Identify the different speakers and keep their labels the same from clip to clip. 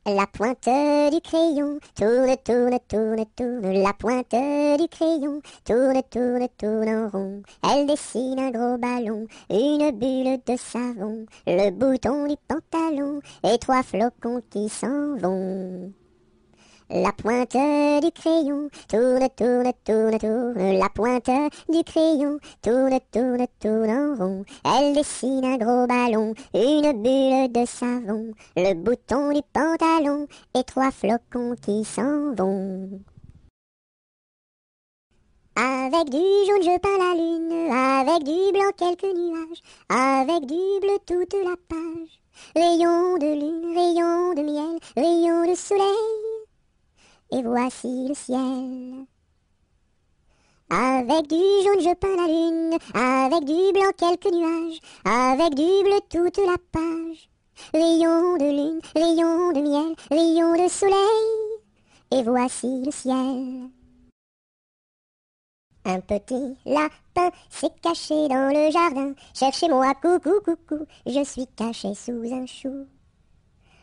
Speaker 1: La pointe du crayon tourne, tourne, tourne, tourne. La pointe du crayon tourne, tourne, tourne en rond. Elle dessine un gros ballon, une bulle de savon, le bouton du pantalon et 3 flocons qui s'en vont. La pointe du crayon tourne, tourne, tourne, tourne. La pointe du crayon tourne, tourne, tourne en rond. Elle dessine un gros ballon, une bulle de savon, le bouton du pantalon et 3 flocons qui s'en vont. Avec du jaune je peins la lune, avec du blanc quelques nuages, avec du bleu toute la page. Rayon de lune, rayon de miel, rayon de soleil. Et voici le ciel. Avec du jaune je peins la lune, avec du blanc quelques nuages, avec du bleu toute la page. Rayon de lune, rayon de miel, rayon de soleil. Et voici le ciel. Un petit lapin s'est caché dans le jardin. Cherchez-moi, coucou, coucou, je suis caché sous un chou.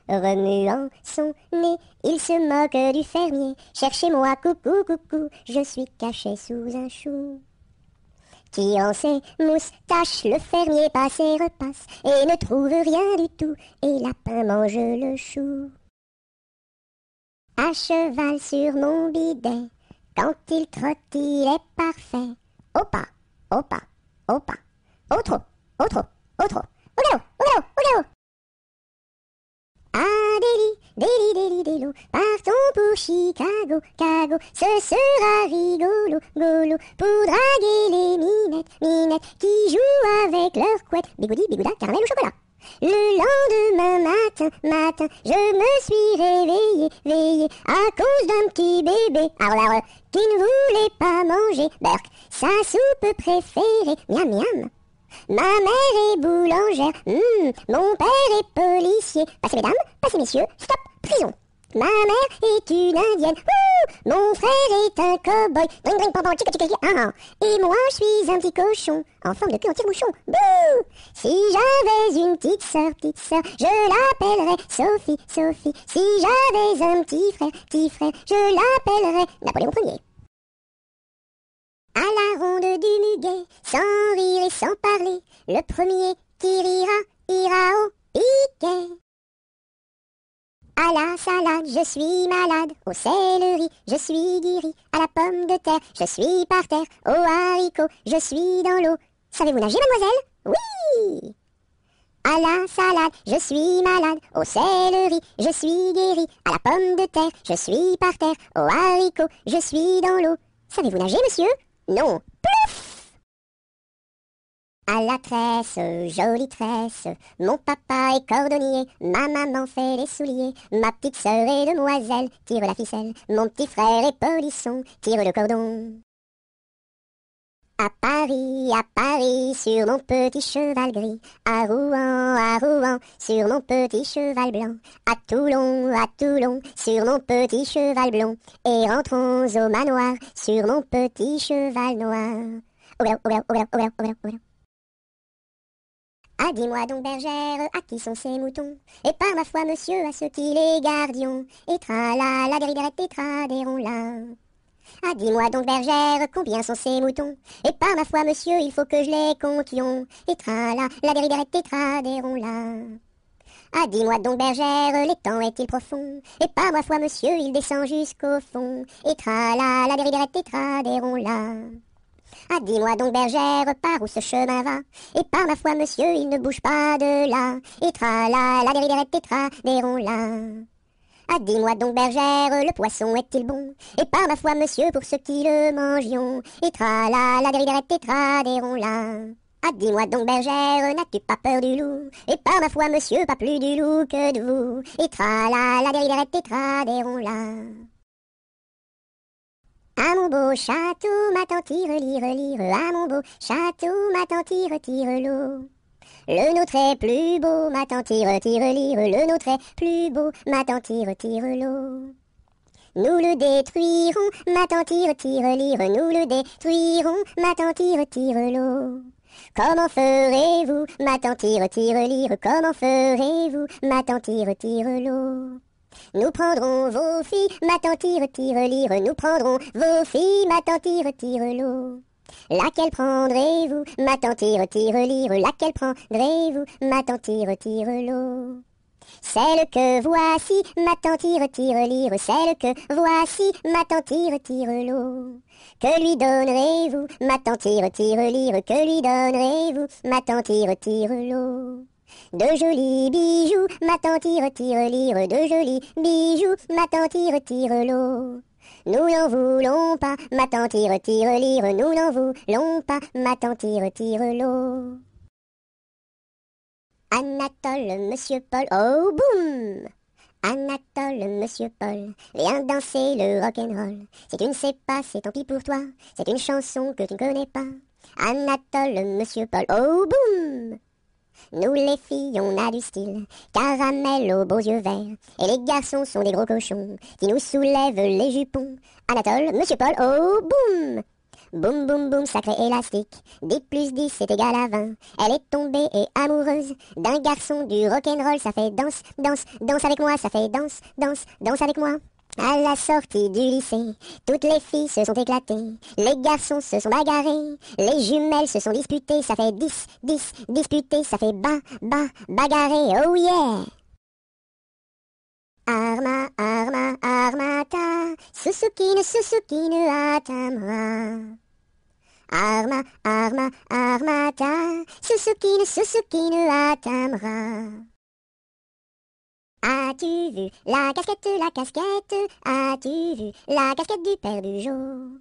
Speaker 1: Remuant son nez, il se moque du fermier. Cherchez-moi, coucou, coucou, je suis caché sous un chou. Tirant ses moustaches, le fermier passe et repasse et ne trouve rien du tout, et lapin mange le chou. À cheval sur mon bidet, quand il trotte, il est parfait. Au pas, au pas, au pas, au trot, au trot, au trot, au galop, au galop, au galop. Ah, déli, partons pour Chicago, Cago, ce sera rigolo, golo, pour draguer les minettes, qui jouent avec leurs couettes, bigoudi, bigouda, caramel ou chocolat. Le lendemain matin, je me suis réveillé, à cause d'un petit bébé, qui ne voulait pas manger, Berk, sa soupe préférée, miam miam. Ma mère est boulangère, mon père est policier. Passez mesdames, passez messieurs, stop, prison. Ma mère est une indienne, mon frère est un cow-boy, dring dring pam pam, chica chica chica, et moi je suis un petit cochon, en forme de queue en tire-bouchon, bouh. Si j'avais une petite sœur, je l'appellerais Sophie, Sophie. Si j'avais un petit frère, je l'appellerais Napoléon Ier. À la ronde du muguet, sans rire et sans parler, le premier qui rira, ira au piquet. À la salade, je suis malade, au céleri, je suis guéri, à la pomme de terre, je suis par terre, au haricot, je suis dans l'eau. Savez-vous nager, mademoiselle? Oui! À la salade, je suis malade, au céleri, je suis guéri, à la pomme de terre, je suis par terre, au haricot, je suis dans l'eau. Savez-vous nager, monsieur? Non. Plouf! À la tresse, jolie tresse, mon papa est cordonnier, ma maman fait les souliers, ma petite sœur est demoiselle, tire la ficelle, mon petit frère est polisson, tire le cordon. À Paris, sur mon petit cheval gris, à Rouen, sur mon petit cheval blanc, à Toulon, sur mon petit cheval blond, et rentrons au manoir, sur mon petit cheval noir. Au galop. Ah, dis-moi donc, bergère, à qui sont ces moutons? Et par ma foi, monsieur, à ceux qui les gardions, et tra-la, dériderette, et tra-déron-la. Ah, dis-moi donc, bergère, combien sont ces moutons? Et par ma foi, monsieur, il faut que je les comptions. Et tra-la, dériderette, et tra-déron-la. Ah, dis-moi donc, bergère, l'étang est-il profond? Et par ma foi, monsieur, il descend jusqu'au fond. Et tra-la, dériderette, et tra-déron-la. Ah, dis-moi donc, bergère, par où ce chemin va? Et par ma foi, monsieur, il ne bouge pas de là. Et tra-la, dériderette, et tra-déron-la. Ah, dis-moi donc, bergère, le poisson est-il bon? Et par ma foi, monsieur, pour ceux qui le mangions. Et tra-la, dériderette, et tra-déron-la. Ah, dis-moi donc, bergère, n'as-tu pas peur du loup? Et par ma foi, monsieur, pas plus du loup que de vous. Et tra-la, dériderette, et tra-déron-la. À mon beau château, ma tante tire, lire, à mon beau château, ma tante tire l'eau. Le nôtre est plus beau, ma tante tire, lire, le nôtre est plus beau, ma tante tire l'eau. Nous le détruirons, ma tante tire, lire, nous le détruirons, ma tante tire l'eau. Comment ferez-vous, ma tante tire, lire, comment ferez-vous, ma tante tire l'eau? Nous prendrons vos filles, ma tante tire lire, nous prendrons vos filles, ma tante tire l'eau. Laquelle prendrez-vous, ma tante tire lire, laquelle prendrez-vous, ma tante tire l'eau. Celle que voici, ma tante tire lire, celle que voici, ma tante tire l'eau. Que lui donnerez-vous, ma tante tire lire, que lui donnerez-vous, ma tante tire l'eau. De jolis bijoux, ma tante tire lire, de jolis bijoux, ma tante tire l'eau. Nous n'en voulons pas, ma tante tire lire, nous n'en voulons pas, ma tante tire l'eau. Anatole, monsieur Paul, oh boum! Anatole, monsieur Paul, viens danser le rock'n'roll. Si tu ne sais pas, c'est tant pis pour toi, c'est une chanson que tu ne connais pas. Anatole, monsieur Paul, oh boum! Nous les filles, on a du style, caramel aux beaux yeux verts. Et les garçons sont des gros cochons, qui nous soulèvent les jupons. Anatole, monsieur Paul, oh boum! Boum boum boum, sacré élastique, 10 plus 10 c'est égal à 20. Elle est tombée et amoureuse d'un garçon du rock'n'roll. Ça fait danse, danse, danse avec moi, ça fait danse, danse, danse avec moi. À la sortie du lycée, toutes les filles se sont éclatées, les garçons se sont bagarrés, les jumelles se sont disputées, ça fait 10, 10, disputés, ça fait bagarré, oh yeah! Arma, arma, armata, Susukine, atamra. Arma, arma, armata, Susukine, atamra. As-tu vu la casquette, as-tu vu la casquette du père Bugeaud?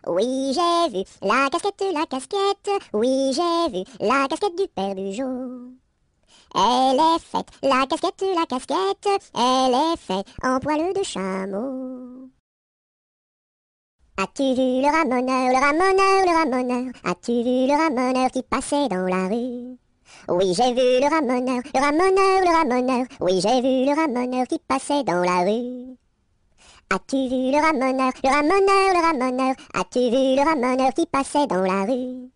Speaker 1: Oui, j'ai vu la casquette, oui, j'ai vu la casquette du père Bugeaud. Elle est faite, la casquette, elle est faite en poil de chameau. As-tu vu le ramoneur, as-tu vu le ramoneur qui passait dans la rue? Oui, j'ai vu le ramoneur, oui, j'ai vu le ramoneur qui passait dans la rue. As-tu vu le ramoneur, as-tu vu le ramoneur qui passait dans la rue?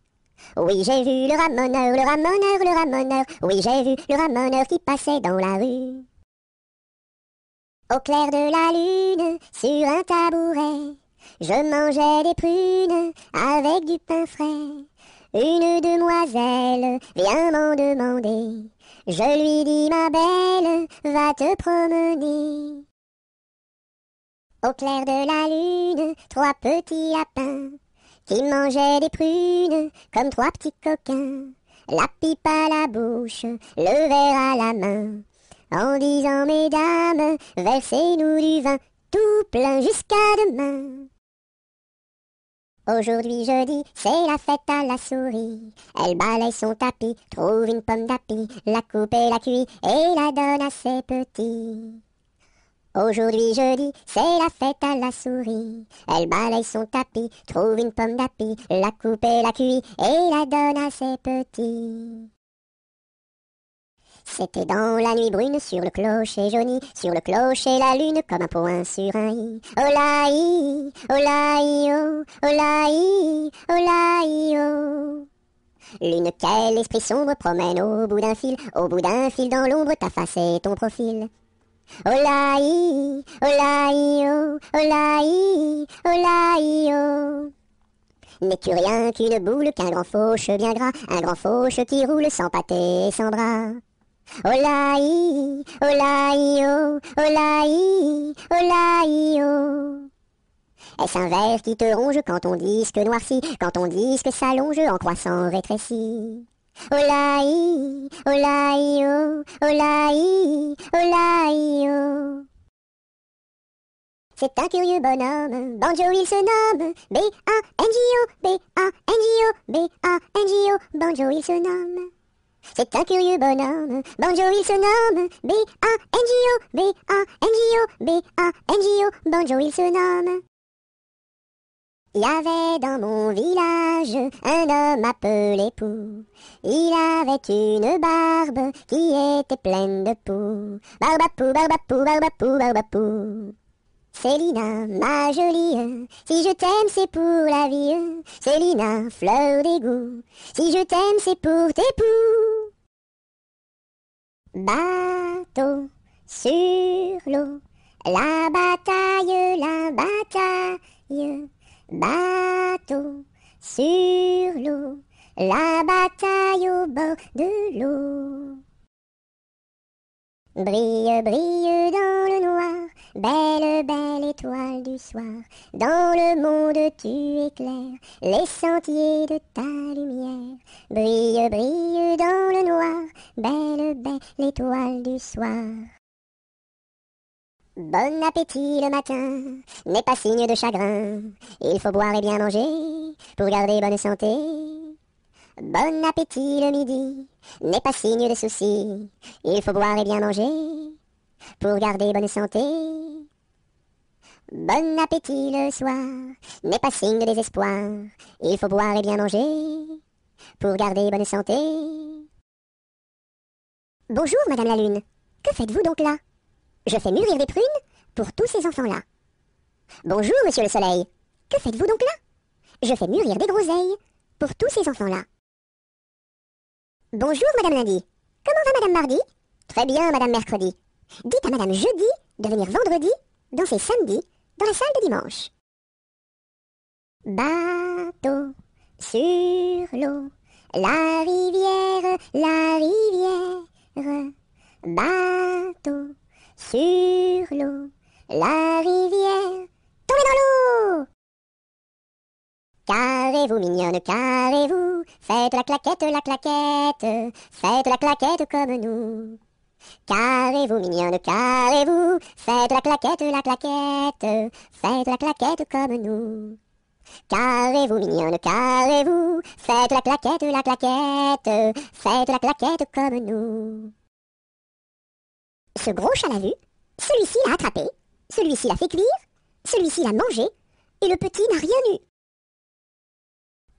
Speaker 1: Oui, j'ai vu le ramoneur, oui, j'ai vu le ramoneur qui passait dans la rue. Au clair de la lune, sur un tabouret, je mangeais des prunes avec du pain frais. Une demoiselle vient m'en demander, je lui dis ma belle, va te promener. Au clair de la lune, 3 petits lapins qui mangeaient des prunes comme 3 petits coquins, la pipe à la bouche, le verre à la main, en disant mesdames, versez-nous du vin, tout plein jusqu'à demain. Aujourd'hui jeudi, c'est la fête à la souris, elle balaye son tapis, trouve une pomme d'api, la coupe et la cuit et la donne à ses petits. Aujourd'hui jeudi, c'est la fête à la souris. Elle balaye son tapis, trouve une pomme d'api, la coupe et la cuit et la donne à ses petits. C'était dans la nuit brune sur le clocher jauni, sur le clocher la lune comme un point sur un i. Olaï, olaï, oh, olaï, olaï, oh. Lune, quel esprit sombre promène au bout d'un fil dans l'ombre ta face et ton profil. Olaï, olaï, oh, olaï, olaï, oh. N'es-tu rien qu'une boule, qu'un grand fauche bien gras, un grand fauche qui roule sans pâté et sans bras? Olaï, olaï, oh, olaï, olaï, oh. Est-ce un ver qui te ronge quand ton disque noircit, quand ton disque s'allonge en croissant rétréci? Olaï, olaï, oh, olaï, olaï, oh. C'est un curieux bonhomme, Banjo il se nomme, B-A-N-J-O, B-A-N-J-O, B-A-N-J-O, Banjo il se nomme. C'est un curieux bonhomme, Banjo il se nomme, B-A-N-J-O, B-A-N-J-O, B-A-N-J-O, Banjo il se nomme. Il y avait dans mon village un homme appelé Pou. Il avait une barbe qui était pleine de poux. Barbapou, barbapou, barbapou, barbapou. Célina, ma jolie, si je t'aime c'est pour la vie. Célina, fleur d'égout, si je t'aime c'est pour tes poux. Bateau sur l'eau, La bataille, bateau sur l'eau, la bataille au bord de l'eau. Brille, brille dans le noir, belle, belle étoile du soir. Dans le monde tu éclaires les sentiers de ta lumière. Brille, brille dans le noir, belle, belle étoile du soir. Bon appétit le matin n'est pas signe de chagrin. Il faut boire et bien manger pour garder bonne santé. Bon appétit le midi n'est pas signe de soucis. Il faut boire et bien manger pour garder bonne santé. Bon appétit le soir n'est pas signe de désespoir. Il faut boire et bien manger pour garder bonne santé. Bonjour Madame la Lune, que faites-vous donc là? Je fais mûrir des prunes pour tous ces enfants-là. Bonjour Monsieur le Soleil, que faites-vous donc là? Je fais mûrir des groseilles pour tous ces enfants-là. Bonjour Madame Lundi, comment va Madame Mardi? Très bien Madame Mercredi. Dites à Madame Jeudi de venir vendredi danser samedi dans la salle de dimanche. Bateau sur l'eau, la rivière, bateau sur l'eau, la rivière, tombez dans l'eau! Carrez-vous mignonne, carrez-vous, faites la claquette, faites la claquette comme nous. Carrez-vous mignonne, carrez-vous, faites la claquette, faites la claquette comme nous. Carrez-vous mignonne, carrez-vous, faites la claquette, faites la claquette comme nous. Ce gros chat l'a vu, celui-ci l'a attrapé, celui-ci l'a fait cuire, celui-ci l'a mangé, et le petit n'a rien eu.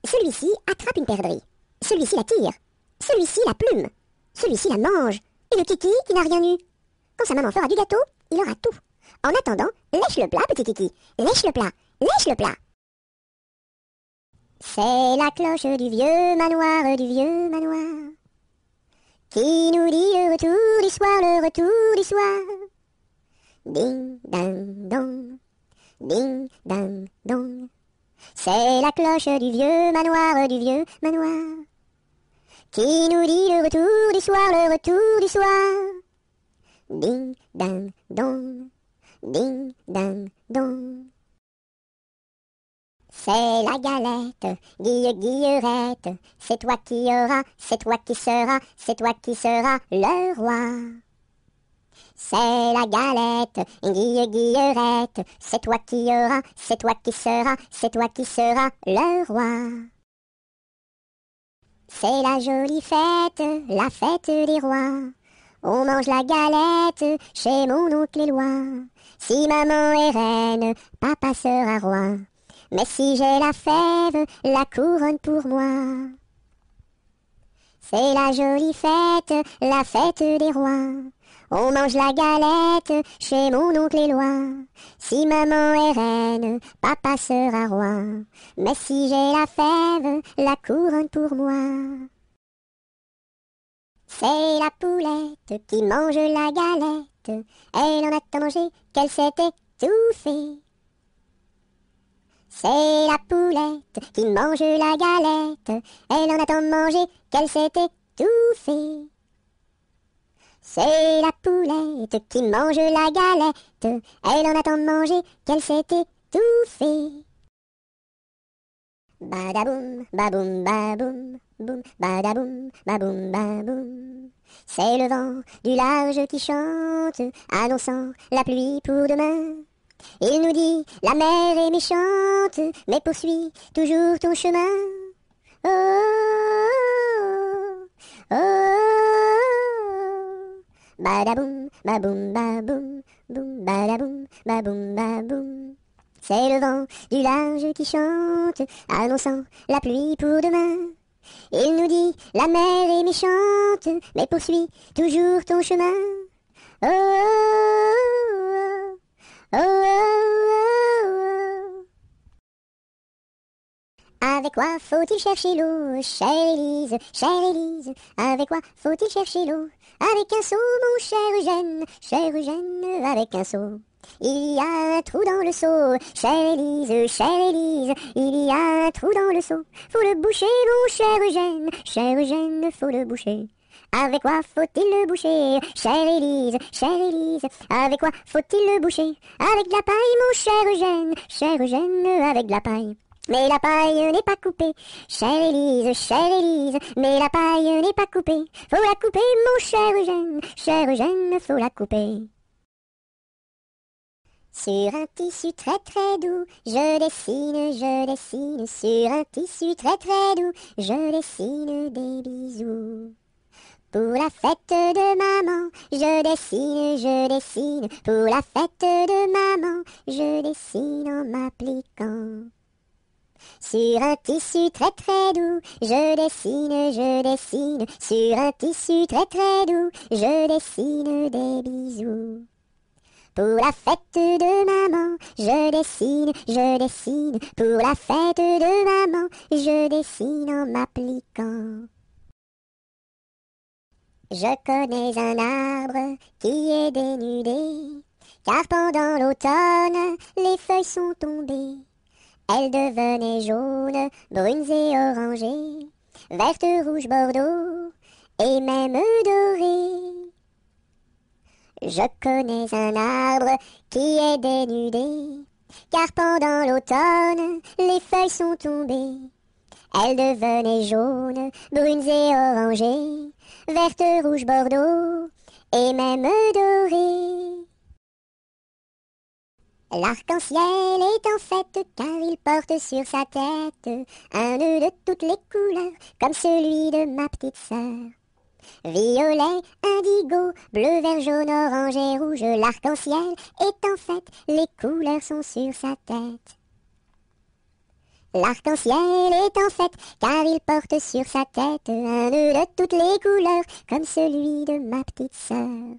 Speaker 1: Celui-ci attrape une perdrix, celui-ci la tire, celui-ci la plume, celui-ci la mange, et le kiki qui n'a rien eu. Quand sa maman fera du gâteau, il aura tout. En attendant, lèche le plat, petit kiki, lèche le plat, lèche le plat. C'est la cloche du vieux manoir, qui nous dit le retour du soir, le retour du soir. Ding, dang, dong, ding, dang, dong. C'est la cloche du vieux manoir, qui nous dit le retour du soir, le retour du soir. Ding, dang, dong, ding, dang, dong. C'est la galette, guillerette, c'est toi qui auras, c'est toi qui seras, c'est toi qui seras le roi. C'est la galette, guillerette, c'est toi qui auras, c'est toi qui seras, c'est toi qui seras le roi. C'est la jolie fête, la fête des rois. On mange la galette chez mon oncle Éloi. Si maman est reine, papa sera roi. Mais si j'ai la fève, la couronne pour moi. C'est la jolie fête, la fête des rois. On mange la galette chez mon oncle Éloi. Si maman est reine, papa sera roi. Mais si j'ai la fève, la couronne pour moi. C'est la poulette qui mange la galette. Elle en a tant mangé qu'elle s'est étouffée. C'est la poulette qui mange la galette. Elle en a tant mangé qu'elle s'est étouffée. C'est la poulette qui mange la galette. Elle en a tant mangé qu'elle s'est étouffée. Badaboum, baboum, baboum, boum, badaboum, baboum, baboum. C'est le vent du large qui chante, annonçant la pluie pour demain. Il nous dit, la mer est méchante, mais poursuis toujours ton chemin. Oh, oh, oh, oh. Badaboum, baboum, baboum, boum, badaboum, baboum, baboum. C'est le vent du large qui chante, annonçant la pluie pour demain. Il nous dit, la mer est méchante, mais poursuis toujours ton chemin. Oh, oh, oh, oh, oh, oh. Avec quoi faut-il chercher l'eau, chère Élise, chère Élise? Avec quoi faut-il chercher l'eau? Avec un seau, mon cher Eugène, avec un seau. Il y a un trou dans le seau, chère Élise, il y a un trou dans le seau. Faut le boucher, mon cher Eugène, faut le boucher. Avec quoi faut-il le boucher, chère Élise, avec quoi faut-il le boucher? Avec de la paille, mon cher Eugène, avec de la paille. Mais la paille n'est pas coupée, chère Élise, mais la paille n'est pas coupée. Faut la couper, mon cher Eugène, faut la couper. Sur un tissu très très doux, je dessine, sur un tissu très très doux, je dessine des bisous. Pour la fête de maman, je dessine, pour la fête de maman, je dessine en m'appliquant. Sur un tissu très très doux, je dessine, sur un tissu très très doux, je dessine des bisous. Pour la fête de maman, je dessine, pour la fête de maman, je dessine en m'appliquant. Je connais un arbre qui est dénudé, car pendant l'automne, les feuilles sont tombées. Elles devenaient jaunes, brunes et orangées, vertes, rouges, bordeaux, et même dorées. Je connais un arbre qui est dénudé, car pendant l'automne, les feuilles sont tombées. Elles devenaient jaunes, brunes et orangées, vertes, rouges, bordeaux, et même dorées. L'arc-en-ciel est en fête, car il porte sur sa tête un nœud de toutes les couleurs, comme celui de ma petite sœur. Violet, indigo, bleu, vert, jaune, orange et rouge, l'arc-en-ciel est en fête, les couleurs sont sur sa tête. L'arc-en-ciel est en fête, car il porte sur sa tête un nœud de toutes les couleurs, comme celui de ma petite sœur.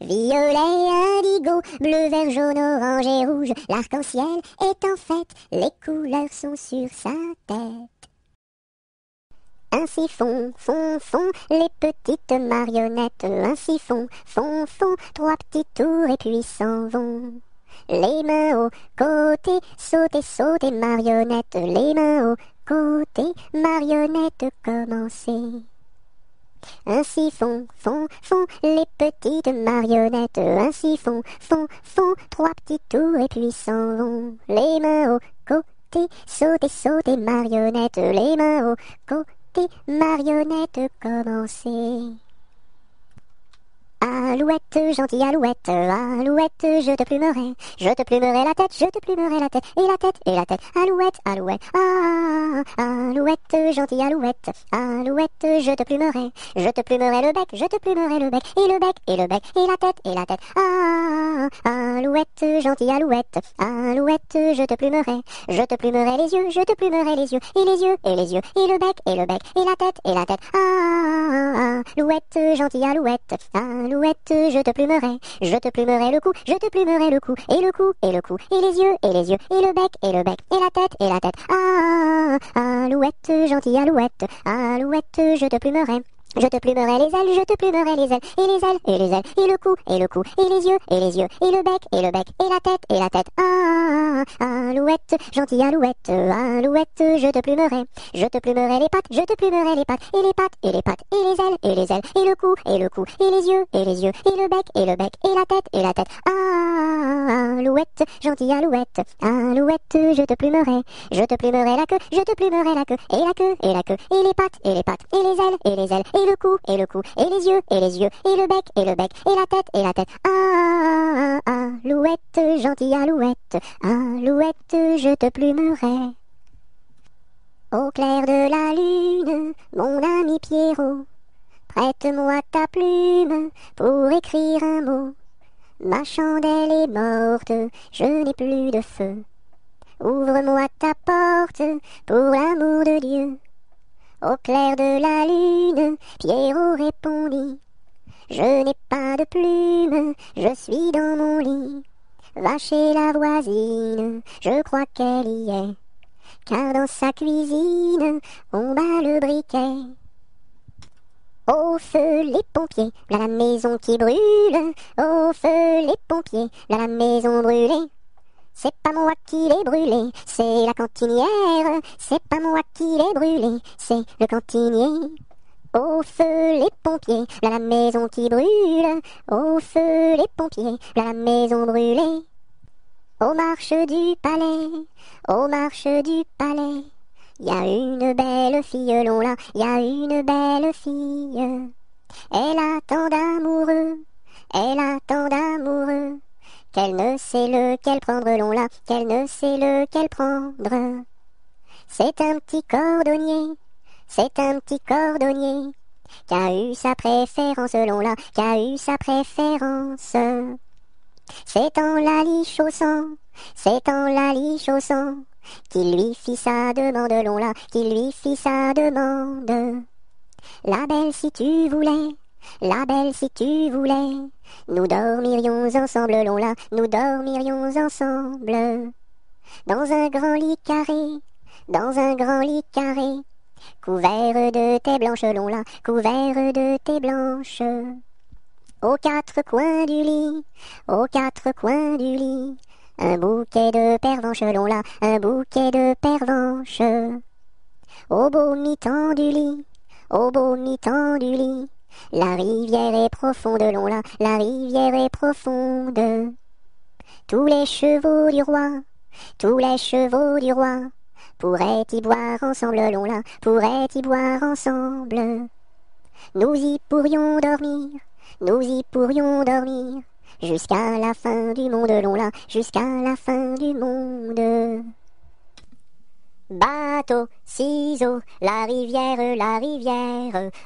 Speaker 1: Violet, indigo, bleu, vert, jaune, orange et rouge, l'arc-en-ciel est en fête, les couleurs sont sur sa tête. Ainsi font, les petites marionnettes, ainsi font, trois petits tours et puis s'en vont. Les mains au côté, sauter, marionnettes, les mains au côté, marionnettes, commencez. Ainsi font, les petites marionnettes, ainsi font, trois petits tours et puis s'en vont. Les mains au côté, sauter, marionnettes, les mains au côté, marionnettes, commencez. Alouette, gentille alouette, alouette, je te plumerai la tête, et la tête, alouette, alouette, gentille alouette, je te plumerai le bec, et le bec, et la tête, alouette, gentille alouette, je te plumerai les yeux, et les yeux, et le bec, et la tête, alouette, gentille alouette, alouette, je te plumerai le cou, et le cou, et les yeux, et le bec, et la tête, alouette, gentille alouette, je te plumerai les ailes, et le cou, et les yeux, et le bec, et la tête, alouette, gentille alouette, je te plumerai les pattes, et les pattes, et les ailes, et le cou, et les yeux, et le bec, et la tête, alouette, gentille alouette, je te plumerai la queue, et la queue, et les pattes, et les ailes, et le cou, et les yeux, et le bec, et la tête, alouette, gentille alouette, je te plumerai. Au clair de la lune, mon ami Pierrot, prête-moi ta plume pour écrire un mot. Ma chandelle est morte, je n'ai plus de feu. Ouvre-moi ta porte pour l'amour de Dieu. Au clair de la lune, Pierrot répondit, je n'ai pas de plume, je suis dans mon lit. Va chez la voisine, je crois qu'elle y est, car dans sa cuisine, on bat le briquet. Au feu les pompiers, là la maison qui brûle. Au feu les pompiers, là la maison brûlée. C'est pas moi qui l'ai brûlé, c'est la cantinière. C'est pas moi qui l'ai brûlé, c'est le cantinier. Au feu les pompiers, là la maison qui brûle. Au feu les pompiers, là la maison brûlée. Aux marches du palais, aux marches du palais, y a une belle fille long là, y a une belle fille. Elle a tant d'amoureux, elle a tant d'amoureux, qu'elle ne sait lequel prendre long là, qu'elle ne sait lequel prendre. C'est un petit cordonnier, c'est un petit cordonnier, qui a eu sa préférence long là, qui a eu sa préférence. C'est en la lichaussant, c'est en la lichaussant, qu'il lui fit sa demande long là, qu'il lui fit sa demande. La belle si tu voulais, la belle si tu voulais, nous dormirions ensemble long là, nous dormirions ensemble. Dans un grand lit carré, dans un grand lit carré, couvert de tais blanches long là, couvert de tais blanches. Aux quatre coins du lit, aux quatre coins du lit, un bouquet de pervenches long là, un bouquet de pervenches. Au beau mi-temps du lit, au beau mi-temps du lit, la rivière est profonde long là, la rivière est profonde. Tous les chevaux du roi, tous les chevaux du roi, pourraient y boire ensemble long là, pourraient y boire ensemble. Nous y pourrions dormir, nous y pourrions dormir, jusqu'à la fin du monde long là, jusqu'à la fin du monde. Bateau, ciseaux, la rivière,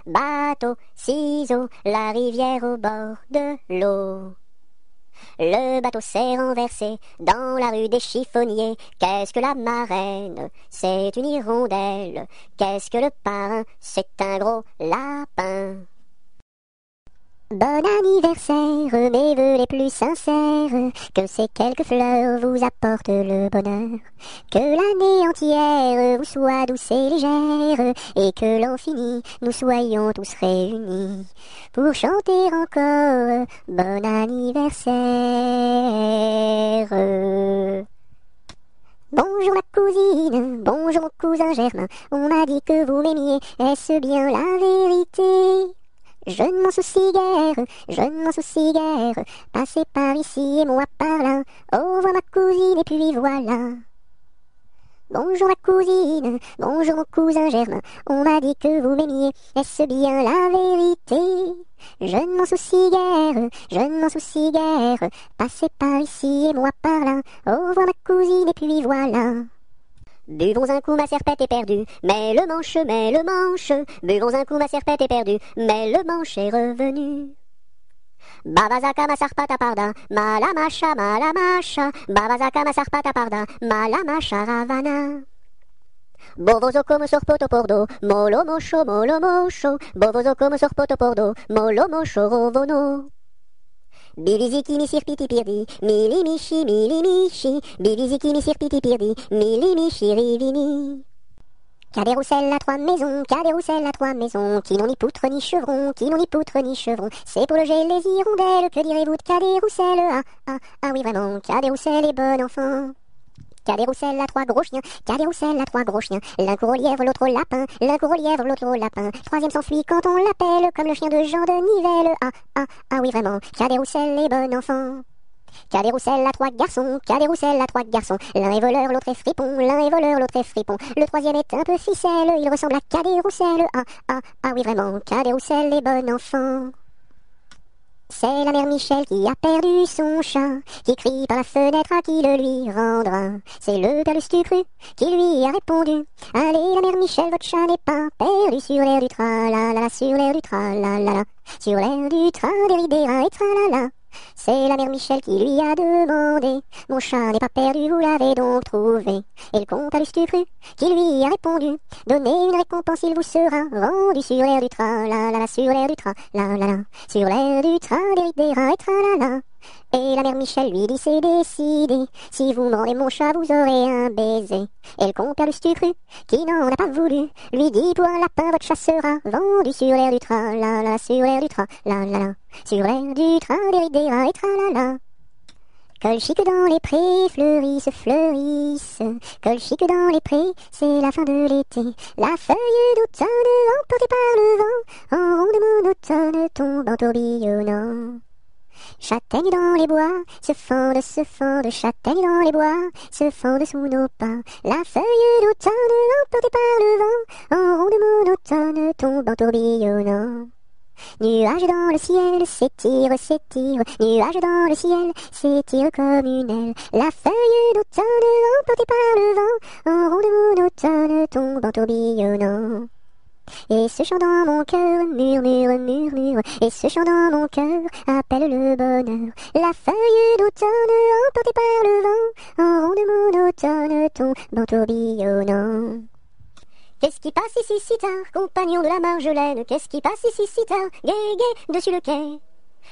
Speaker 1: bateau, ciseaux, la rivière au bord de l'eau. Le bateau s'est renversé dans la rue des chiffonniers. Qu'est-ce que la marraine? C'est une hirondelle. Qu'est-ce que le parrain? C'est un gros lapin. Bon anniversaire, mes vœux les plus sincères, que ces quelques fleurs vous apportent le bonheur, que l'année entière vous soit douce et légère, et que l'an fini, nous soyons tous réunis, pour chanter encore bon anniversaire. Bonjour ma cousine, bonjour mon cousin Germain, on m'a dit que vous m'aimiez, est-ce bien la vérité? Je ne m'en soucie guère, je ne m'en soucie guère, passez par ici et moi par là, au revoir ma cousine et puis voilà. Bonjour ma cousine, bonjour mon cousin Germain, on m'a dit que vous m'aimiez, est-ce bien la vérité? Je ne m'en soucie guère, je ne m'en soucie guère, passez par ici et moi par là, au revoir ma cousine et puis voilà. Buvons un coup, ma serpette est perdue, mais le manche, buvons un coup, ma serpette est perdue, mais le manche est revenu. Babazaka ma sarpata parda, malamacha, babazaka ma sarpata parda, malamacha ravana. Bovozo como sorpoto pordo, molo mocho, bovozo como sorpoto pordo, molo mocho rovono. Biliziki mi sirpiti pirdi, mili michi, biliziki mi sirpiti pirdi, mili michi rivini. Cadet-Roussel à trois maisons, Cadet-Roussel à trois maisons, qui n'ont ni poutre ni chevron, qui n'ont ni poutre ni chevron, c'est pour loger les hirondelles, que direz-vous de Cadet-Roussel? Ah oui vraiment, Cadet-Roussel est bon enfant. Cadet-Roussel a trois gros chiens, Cadet-Roussel a trois gros chiens, l'un court au lièvre, l'autre au lapin, l'un court au lièvre, l'autre au lapin, troisième s'enfuit quand on l'appelle, comme le chien de Jean de Nivelle. Ah oui vraiment, Cadet-Roussel est bon enfant. Cadet-Roussel a trois garçons, Cadet-Roussel a trois garçons, l'un est voleur, l'autre est fripon, l'un est voleur, l'autre est fripon, le troisième est un peu ficelle, il ressemble à Cadet-Roussel. Ah oui vraiment, Cadet-Roussel est bon enfant. C'est la mère Michel qui a perdu son chat, qui crie par la fenêtre à qui le lui rendra. C'est le père Lustucru qui lui a répondu: allez la mère Michel, votre chat n'est pas perdu sur l'air du tra-la-la-la, sur l'air du tra-la-la-la, sur l'air du tra-des-ri-des-ra et tra-la-la. C'est la mère Michel qui lui a demandé: mon chat n'est pas perdu, vous l'avez donc trouvé? Et le comte à Lustucru qui lui a répondu: donnez une récompense, il vous sera rendu sur l'air du tra-la-la-la, sur l'air du tra-la-la-la, sur l'air du tra-des-ri-des-ra et tra-la-la. Et la mère Michel lui dit c'est décidé, si vous mordez mon chat vous aurez un baiser. Et le compère Lustucru, qui n'en a pas voulu, lui dit pour un lapin votre chat sera vendu sur l'air du train, la la, sur l'air du train, la la la, sur l'air du train des rats et tralala. Colchique dans les prés, fleurissent, colchique dans les prés, c'est la fin de l'été. La feuille d'automne, emportée par le vent, en ronde monotone, tombe en tourbillonnant. Châtaignes dans les bois, se fendent, châtaignes dans les bois, se fendent sous nos pas. La feuille d'automne, emportée par le vent, en ronde monotone, tombe en tourbillonnant. Nuages dans le ciel, s'étire, nuages dans le ciel, s'étire comme une aile. La feuille d'automne, emportée par le vent, en ronde monotone, tombe en tourbillonnant. Et ce chant dans mon cœur murmure, et ce chant dans mon cœur appelle le bonheur. La feuille d'automne, emportée par le vent, en ronde monotone, tombe en tourbillonnant. Qu'est-ce qui passe ici si tard, compagnon de la Marjolaine? Qu'est-ce qui passe ici si tard, gai, gai, dessus le quai?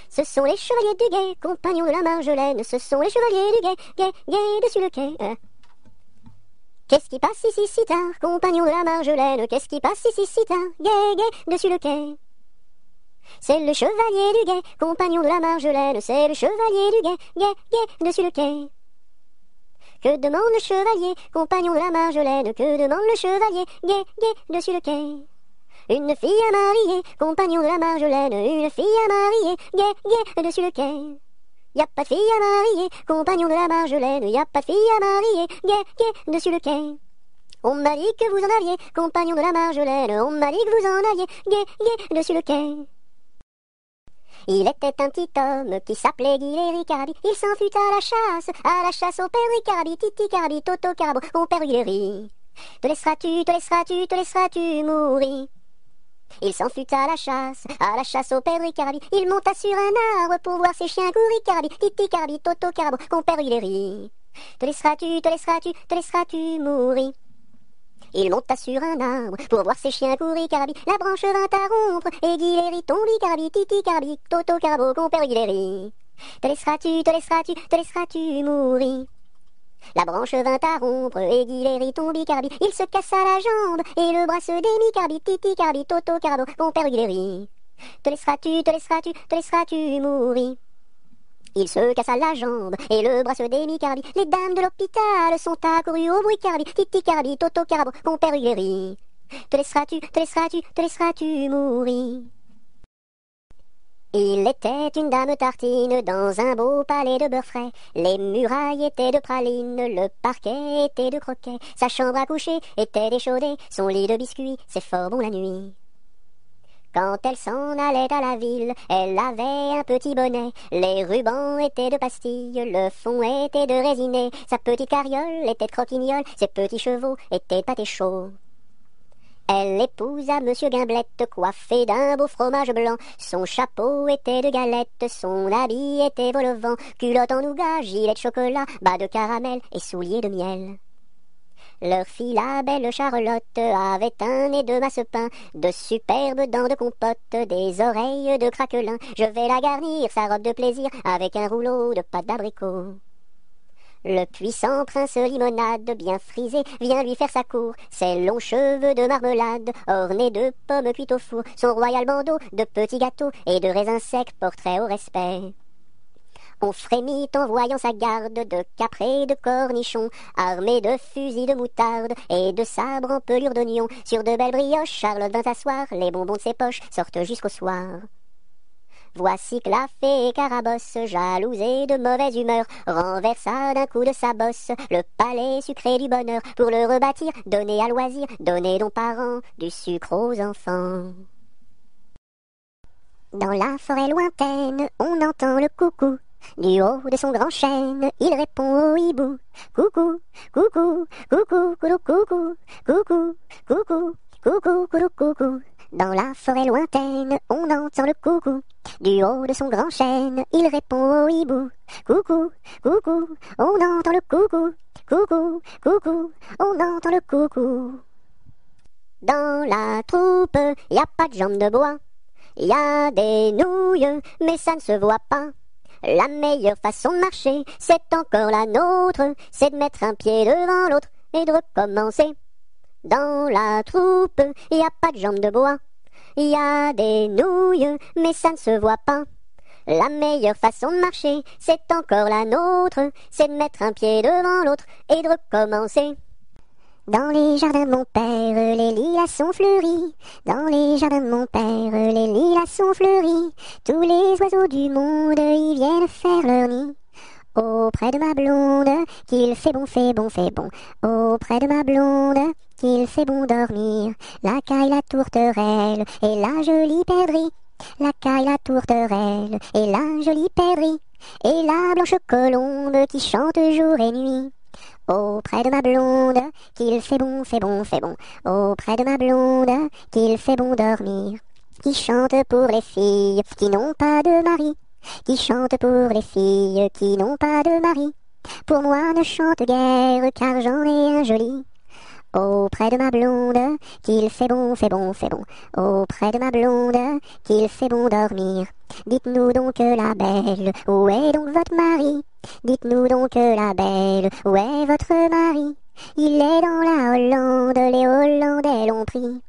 Speaker 1: Ce sont les chevaliers du guet, compagnons de la Marjolaine. Ce sont les chevaliers du guet, gai, gai, dessus le quai. Qu'est-ce qui passe ici si tard, compagnons de la Marjolaine? Qu'est-ce qui passe ici si tard, gai, gai, dessus le quai? C'est le chevalier du guet, compagnon de la Marjolaine. C'est le chevalier du guet, gai, gai, dessus le quai. Que demande le chevalier, compagnon de la Marjolaine? Que demande le chevalier, gai, gai, dessus le quai? Une fille à marier, compagnon de la Marjolaine. Une fille à marier, gai, gai, dessus le quai. Y a pas de fille à marier, compagnon de la Marjolaine. Y a pas de fille à marier, gai, gai, dessus le quai. On m'a dit que vous en aviez, compagnon de la Marjolaine. On m'a dit que vous en aviez, gai, gai, dessus le quai. Il était un petit homme qui s'appelait Guy Ricarabi. Il s'en fut à la chasse au père Ricarabi, Titi Carabi, Toto Carabo, mon père Guy. Te laisseras-tu mourir? Il s'en fut à la chasse au père Ricarabi. Il monta sur un arbre pour voir ses chiens courir, Carabi, Titi Carabi, Toto Carabo, mon père Guy. Te laisseras-tu mourir? Il monta sur un arbre pour voir ses chiens courir, Carabi. La branche vint à rompre et Guiléry tombi, Carabi, Titi Carabi, Toto Carabo, compère Guiléry. Te laisseras-tu mourir? La branche vint à rompre et Guiléry tombi, Carabi. Il se cassa la jambe et le bras se démit, Carabi, Titi Carabi, Toto Carabo, compère Guiléry. Te laisseras-tu mourir? Il se cassa la jambe et le bras se démit, Carabi. Les dames de l'hôpital sont accourues au bruit, Carabi, Titi Carabi, Toto Carabo, compère Guiléry. Te laisseras-tu mourir? Il était une dame tartine dans un beau palais de beurre frais. Les murailles étaient de praline, le parquet était de croquet. Sa chambre à coucher était d'échaudée, son lit de biscuits, c'est fort bon la nuit. Quand elle s'en allait à la ville, elle avait un petit bonnet. Les rubans étaient de pastilles, le fond était de résiné. Sa petite carriole était de croquignole, ses petits chevaux étaient de pâté chaud. Elle épousa Monsieur Gimblette, coiffé d'un beau fromage blanc. Son chapeau était de galette, son habit était vol au vent. Culotte en nougat, gilet de chocolat, bas de caramel et souliers de miel. Leur fille, la belle Charlotte, avait un nez de masse-pain, de superbes dents de compote, des oreilles de craquelin. Je vais la garnir, sa robe de plaisir, avec un rouleau de pâte d'abricot. Le puissant prince Limonade, bien frisé, vient lui faire sa cour. Ses longs cheveux de marmelade, ornés de pommes cuites au four. Son royal bandeau de petits gâteaux et de raisins secs, portrait au respect. On frémit en voyant sa garde de capres et de cornichons, armés de fusils de moutarde et de sabres en pelure d'oignon. Sur de belles brioches, Charlotte vint s'asseoir, les bonbons de ses poches sortent jusqu'au soir. Voici que la fée Carabosse, jalouse et de mauvaise humeur, renversa d'un coup de sa bosse le palais sucré du bonheur. Pour le rebâtir, donner à loisir, donner donc parents du sucre aux enfants. Dans la forêt lointaine, on entend le coucou. Du haut de son grand chêne, il répond au hibou. Coucou, coucou, coucou, coucou, coucou, coucou, coucou, coucou, coucou, coucou. Dans la forêt lointaine, on entend le coucou. Du haut de son grand chêne, il répond au hibou. Coucou, coucou, on entend le coucou. Coucou, coucou, on entend le coucou. Dans la troupe, y a pas de jambes de bois. Y a des nouilles, mais ça ne se voit pas. La meilleure façon de marcher, c'est encore la nôtre, c'est de mettre un pied devant l'autre et de recommencer. Dans la troupe, y a pas de jambes de bois, y a des nouilles, mais ça ne se voit pas. La meilleure façon de marcher, c'est encore la nôtre, c'est de mettre un pied devant l'autre et de recommencer. Dans les jardins de mon père, les lilas sont fleuris. Dans les jardins de mon père, les lilas sont fleuris. Tous les oiseaux du monde y viennent faire leur nid. Auprès de ma blonde, qu'il fait bon, fait bon, fait bon. Auprès de ma blonde, qu'il fait bon dormir. La caille, la tourterelle et la jolie perdrix. La caille, la tourterelle et la jolie perdrix. Et la blanche colombe qui chante jour et nuit. Auprès de ma blonde, qu'il fait bon, fait bon, fait bon. Auprès de ma blonde, qu'il fait bon dormir. Qui chante pour les filles qui n'ont pas de mari. Qui chante pour les filles qui n'ont pas de mari. Pour moi ne chante guère car j'en ai un joli. Auprès de ma blonde, qu'il fait bon, fait bon, fait bon. Auprès de ma blonde, qu'il fait bon dormir. Dites-nous donc la belle, où est donc votre mari? Dites-nous donc la belle, où est votre mari? Il est dans la Hollande, les Hollandais l'ont pris.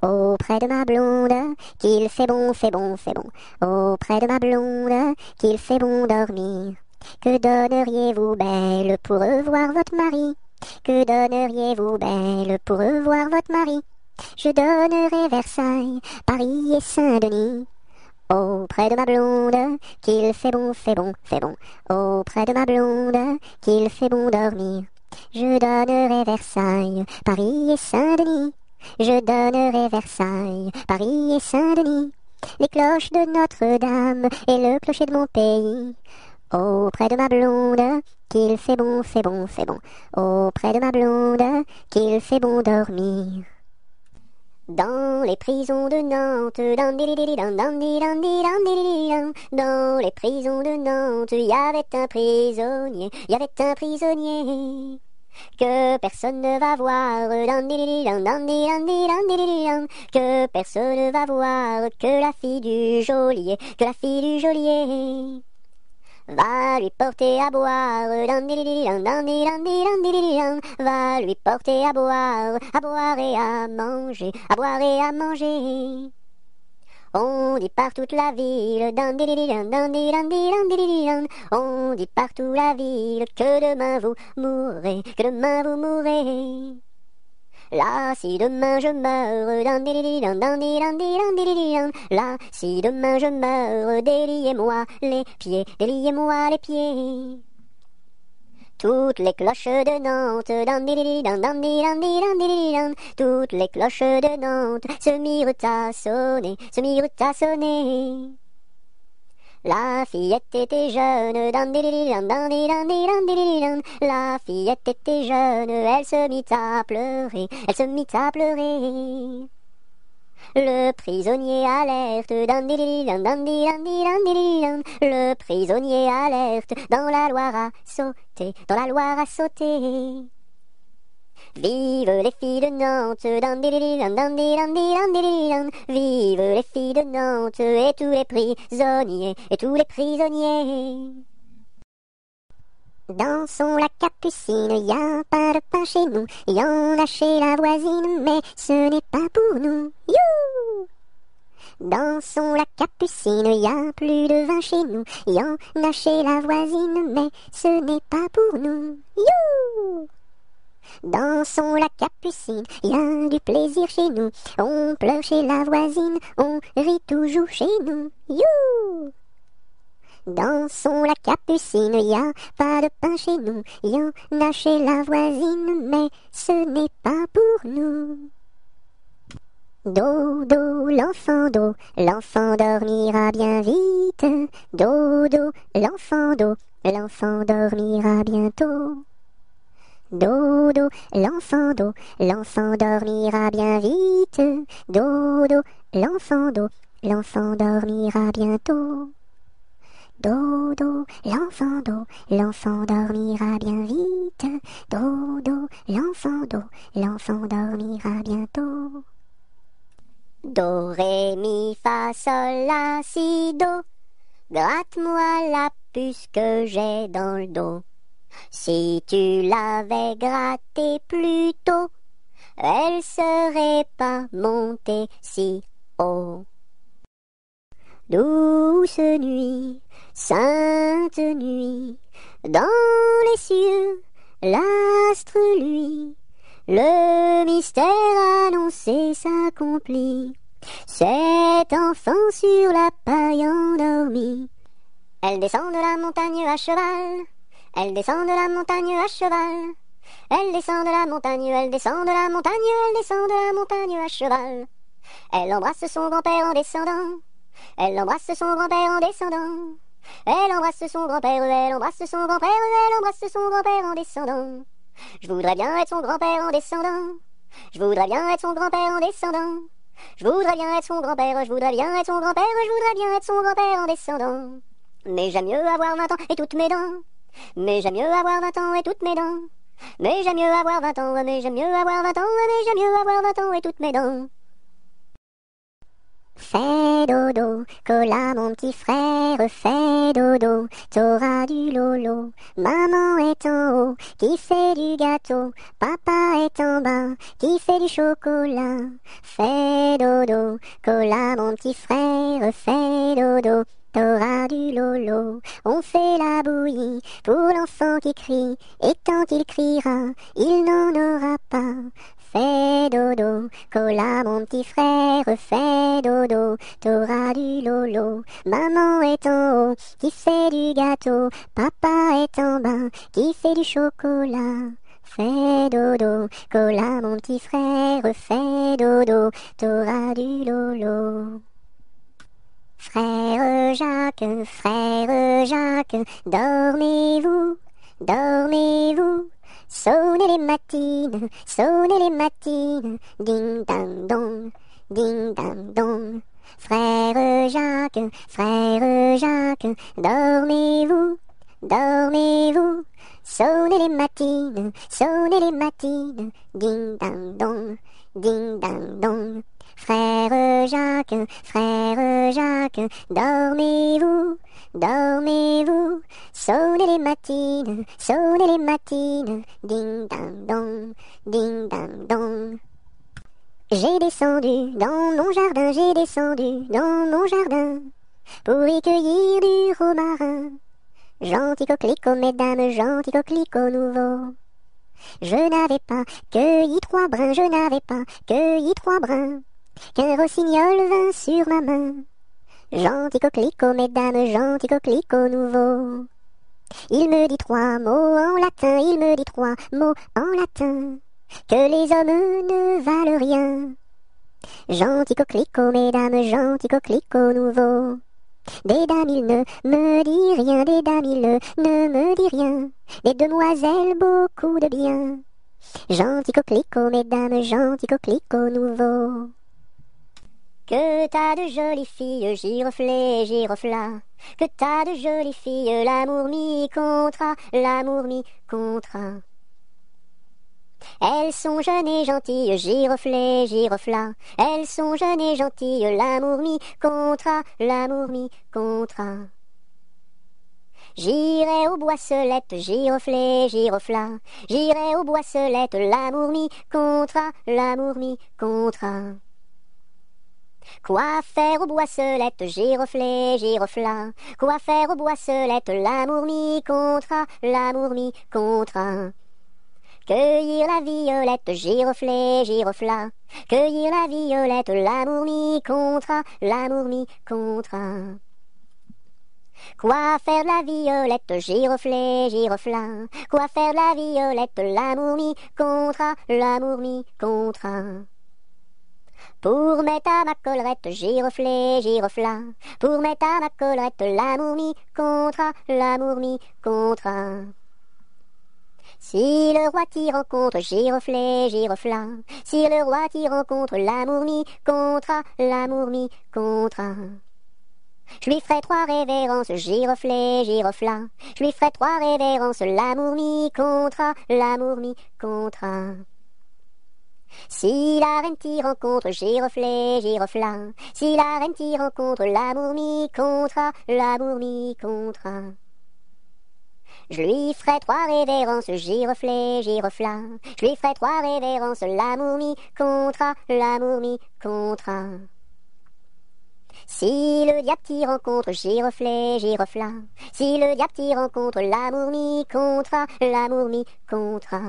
Speaker 1: Auprès de ma blonde, qu'il fait bon, fait bon, fait bon. Auprès de ma blonde, qu'il fait bon dormir. Que donneriez-vous belle pour revoir votre mari? Que donneriez-vous belle pour revoir votre mari? Je donnerais Versailles, Paris et Saint-Denis. Auprès de ma blonde, qu'il fait bon, fait bon, fait bon. Auprès de ma blonde, qu'il fait bon dormir. Je donnerai Versailles, Paris et Saint-Denis. Je donnerai Versailles, Paris et Saint-Denis. Les cloches de Notre-Dame et le clocher de mon pays. Auprès de ma blonde, qu'il fait bon, fait bon, fait bon. Auprès de ma blonde, qu'il fait bon dormir. Dans les prisons de Nantes, dans les prisons de Nantes, y avait un prisonnier, que personne ne va voir, que personne ne va voir, que la fille du geôlier, va lui porter à boire, va lui porter à boire et à manger, à boire et à manger. On dit par toute la ville, on dit partout la ville, que demain vous mourrez, que demain vous mourrez. Là, si demain je meurs, là, si demain je meurs, déliez-moi les pieds, déliez-moi les pieds. Toutes les cloches de Nantes, toutes les cloches de Nantes se mirent à sonner. La fillette était jeune, la fillette était jeune, elle se mit à pleurer, Le prisonnier alerte, le prisonnier alerte, dans la Loire à sauter. Vive les filles de Nantes, vive les filles de Nantes et tous les prisonniers. Dansons la capucine, y a pas de pain chez nous, y en a chez la voisine, mais ce n'est pas pour nous. You! Dansons la capucine, y a plus de vin chez nous, y en a chez la voisine, mais ce n'est pas pour nous. You! Dansons la capucine, y a du plaisir chez nous, on pleure chez la voisine, on rit toujours chez nous. You! Dansons la capucine, y a pas de pain chez nous, y en a chez la voisine, mais ce n'est pas pour nous. Dodo, l'enfant dormira bien vite. Dodo, l'enfant dormira bientôt. Dodo, l'enfant dormira bien vite. Dodo, l'enfant dormira bientôt. Dodo, l'enfant dormira bien vite. Dodo, l'enfant dormira bientôt. Do, ré, mi, fa, sol, la, si, do. Gratte-moi la puce que j'ai dans le dos. Si tu l'avais grattée plus tôt, elle serait pas montée si haut. Douce nuit, sainte nuit, dans les cieux, l'astre lui, le mystère annoncé s'accomplit. Cet enfant sur la paille endormi. Elle descend de la montagne à cheval, elle descend de la montagne à cheval. Elle descend de la montagne, elle descend de la montagne, elle descend de la montagne à cheval. Elle embrasse son grand-père en descendant, elle embrasse son grand-père en descendant. Elle embrasse son grand-père, elle embrasse son grand-père, elle embrasse son grand-père en descendant. Je voudrais bien être son grand-père en descendant, je voudrais bien être son grand-père en descendant. Je voudrais bien être son grand-père, je voudrais bien être son grand-père, je voudrais bien être son grand-père en descendant. Mais j'aime mieux avoir 20 ans et toutes mes dents, mais j'aime mieux avoir 20 ans et toutes mes dents. Mais j'aime mieux avoir 20 ans, mais j'aime mieux avoir 20 ans, mais j'aime mieux avoir 20 ans et toutes mes dents. Fais dodo, cola mon petit frère, fais dodo, t'auras du lolo. Maman est en haut, qui fait du gâteau, papa est en bas, qui fait du chocolat. Fais dodo, cola mon petit frère, fais dodo, t'auras du lolo. On fait la bouillie pour l'enfant qui crie, et tant qu'il criera, il n'en aura pas. Fais dodo, cola mon petit frère, fais dodo, t'auras du lolo. Maman est en haut, qui fait du gâteau, papa est en bas, qui fait du chocolat. Fais dodo, cola mon petit frère, fais dodo, t'auras du lolo. Frère Jacques, dormez-vous, dormez-vous. Sonnez les matines, ding dang dong, ding dang dong. Frère Jacques, dormez-vous, dormez-vous. Sonnez les matines, ding dang dong, ding dang dong. Frère Jacques, dormez-vous, dormez-vous. Sonnez les matines, ding dang dong, ding dang dong. J'ai descendu dans mon jardin, j'ai descendu dans mon jardin pour y cueillir du romarin. Gentil coquelicot, mesdames, gentil coquelicot nouveau. Je n'avais pas cueilli 3 brins, je n'avais pas cueilli 3 brins, qu'un rossignol vint sur ma main. Gentil coquelicot, mesdames, gentil coquelicot nouveau. Il me dit 3 mots en latin, il me dit 3 mots en latin, que les hommes ne valent rien. Gentil coquelicot, mesdames, gentil coquelicot nouveau. Des dames il ne me dit rien, des dames il ne me dit rien, des demoiselles beaucoup de bien. Gentil coquelicot, mesdames, gentil coquelicot nouveau. Que t'as de jolies filles, giroflées, giroflas. Que t'as de jolies filles, l'amour mi contra, l'amour mi contra. Elles sont jeunes et gentilles, giroflées, giroflas. Elles sont jeunes et gentilles, l'amour mi contra, l'amour mi contra. J'irai aux boisselettes, giroflées, giroflas. J'irai aux boisselettes, l'amour mi contra, l'amour mi contra. Quoi faire aux boisselettes, giroflées, giroflas? Quoi faire aux boisselettes, l'amour mi contra, l'amour mi contra. Cueillir la violette, giroflée, giroflas. Cueillir la violette, l'amour mi contra, l'amour mi contra. Quoi faire de la violette, giroflée, giroflas? Quoi faire de la violette, l'amour mi contra, l'amour mi contra. Pour mettre à ma collerette, giroflée, giroflas. Pour mettre à ma collerette, l'amour mi contra, l'amour mi contra. Si le roi t'y rencontre, giroflée, giroflas. Si le roi t'y rencontre, l'amour mi contra, l'amour mi contra. Je lui ferai 3 révérences, giroflée, giroflas. Je lui ferai 3 révérences, l'amour mi contra, l'amour mi contra. Si la reine t'y rencontre, giroflée, giroflas. Si la reine t'y rencontre, l'amour mi contra, l'amour mi contra. Je lui ferai 3 révérences, giroflée, girofla. Je lui ferai 3 révérences, l'amour mi contra, l'amour mi contra. Si le diable t'y rencontre, giroflée, girofla. Si le diable t'y rencontre, l'amour mi contra, l'amour mi contra.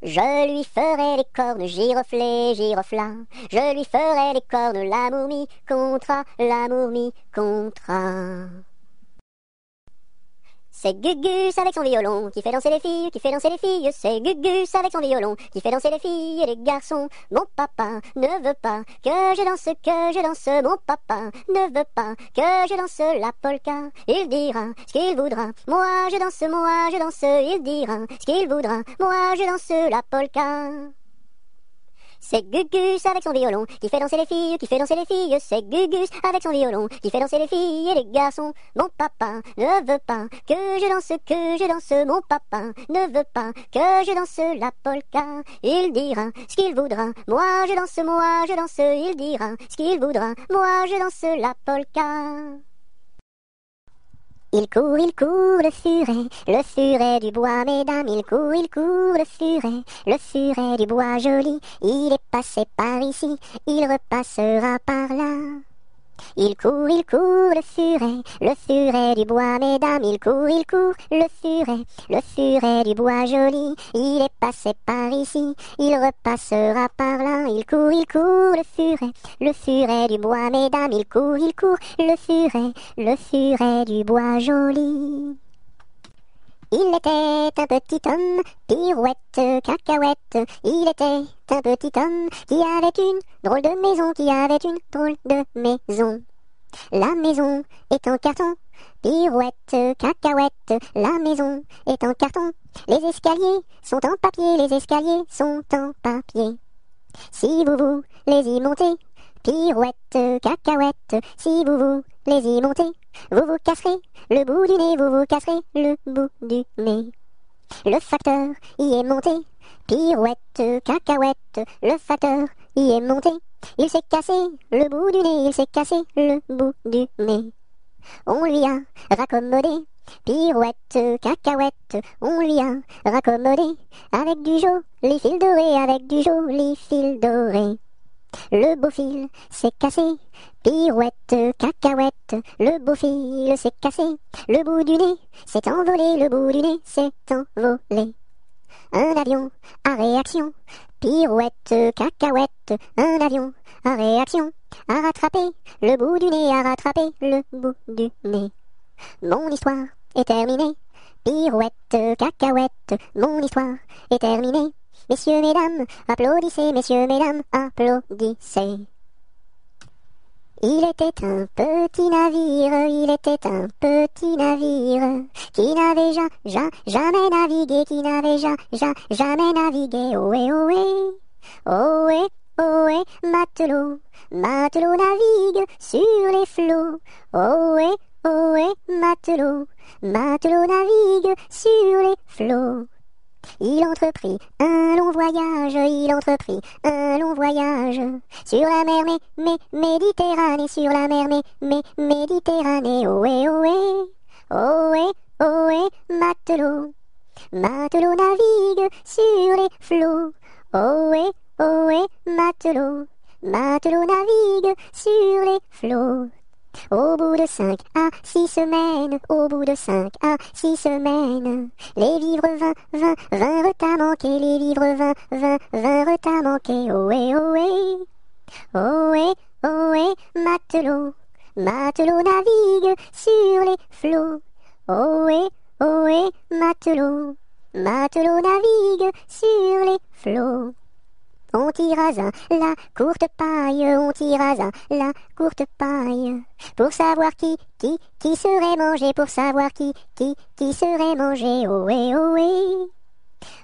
Speaker 1: Je lui ferai les cornes, giroflée, girofla. Je lui ferai les cornes, l'amour mi contra, l'amour mi contra. C'est Gugus avec son violon qui fait danser les filles, qui fait danser les filles. C'est Gugus avec son violon qui fait danser les filles et les garçons. Mon papa ne veut pas que je danse, que je danse. Mon papa ne veut pas que je danse la polka. Il dira ce qu'il voudra. Moi je danse, moi je danse. Il dira ce qu'il voudra. Moi je danse la polka. C'est Gugus avec son violon qui fait danser les filles, qui fait danser les filles. C'est Gugus avec son violon qui fait danser les filles et les garçons. Mon papa ne veut pas que je danse, que je danse. Mon papa ne veut pas que je danse la polka. Il dira ce qu'il voudra. Moi je danse, moi je danse. Il dira ce qu'il voudra. Moi je danse la polka. Il court, le furet du bois, mesdames. Il court, le furet du bois joli. Il est passé par ici, il repassera par là. Il court, le furet du bois, mesdames. Il court, le furet du bois joli. Il est passé par ici, il repassera par là. Il court, le furet du bois, mesdames. Il court, le furet du bois joli. Il était un petit homme, pirouette, cacahuète. Il était un petit homme qui avait une drôle de maison, qui avait une drôle de maison. La maison est en carton, pirouette, cacahuète. La maison est en carton. Les escaliers sont en papier, les escaliers sont en papier. Si vous voulez y monter, pirouette, cacahuète. Si vous voulez y monter, vous vous casserez le bout du nez, vous vous casserez le bout du nez. Le facteur y est monté, pirouette, cacahuète. Le facteur y est monté, il s'est cassé le bout du nez, il s'est cassé le bout du nez. On lui a raccommodé, pirouette, cacahuète. On lui a raccommodé avec du joli fil doré, avec du joli fil doré. Le beau fil s'est cassé, pirouette, cacahuète. Le beau fil s'est cassé, le bout du nez s'est envolé, le bout du nez s'est envolé. Un avion à réaction, pirouette, cacahuète. Un avion à réaction a rattrapé le bout du nez, a rattrapé le bout du nez. Mon histoire est terminée, pirouette, cacahuète. Mon histoire est terminée. Messieurs, mesdames, applaudissez, messieurs, mesdames, applaudissez. Il était un petit navire, il était un petit navire, qui n'avait jamais navigué, qui n'avait jamais navigué. Ohé, ohé, ohé, ohé, matelot, matelot navigue sur les flots. Ohé, ohé, matelot, matelot navigue sur les flots. Il entreprit un long voyage, il entreprit un long voyage sur la mer Méditerranée, sur la mer Méditerranée. Ohé, ohé, ohé, ohé, matelot, matelot navigue sur les flots. Ohé, ohé, matelot, matelot navigue sur les flots. Au bout de 5 à 6 semaines, au bout de 5 à 6 semaines, les vivres vinrent à manquer, les vivres vinrent à manquer. Ohé, ohé, ohé, ohé, matelot, matelot navigue sur les flots. Ohé, ohé, matelot, matelot navigue sur les flots. On tirasa la courte paille, on tirasa la courte paille, pour savoir qui serait mangé, pour savoir qui serait mangé. Ohé, ohé,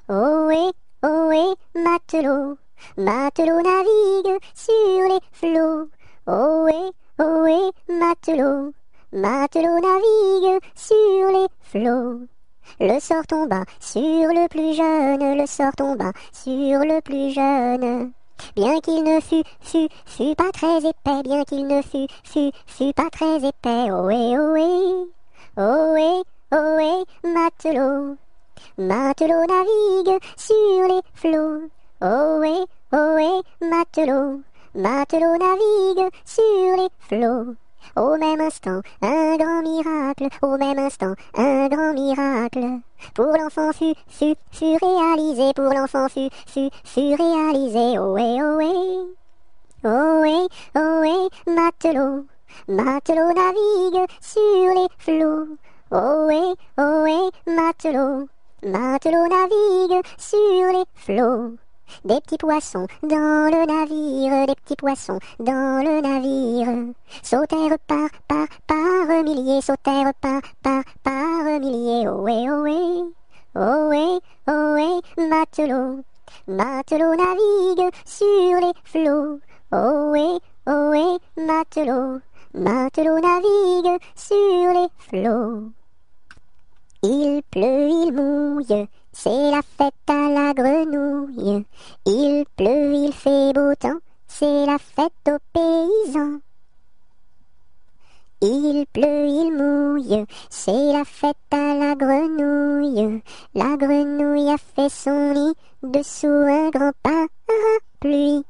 Speaker 1: ohé, ohé, matelot, matelot navigue sur les flots. Ohé, ohé, matelot, matelot navigue sur les flots. Le sort tomba sur le plus jeune, le sort tomba sur le plus jeune. Bien qu'il ne fût pas très épais, bien qu'il ne fût pas très épais. Ohé, ohé, ohé, ohé, matelot. Matelot navigue sur les flots. Ohé, ohé, matelot. Matelot navigue sur les flots. Au même instant, un grand miracle, au même instant, un grand miracle. Pour l'enfant fut réalisé, pour l'enfant fut réalisé. Ohé, ohé, ohé, ohé, matelot. Matelot navigue sur les flots. Ohé, ohé, matelot. Matelot navigue sur les flots. Des petits poissons dans le navire, des petits poissons dans le navire. Sautèrent par milliers, sautèrent par milliers. Ohé, ohé, ohé, ohé, matelot. Matelot navigue sur les flots. Ohé, ohé, matelot. Matelot navigue sur les flots. Il pleut, il mouille, c'est la fête à la grenouille. Il pleut, il fait beau temps, c'est la fête aux paysans. Il pleut, il mouille, c'est la fête à la grenouille. La grenouille a fait son nid dessous un grand parapluie.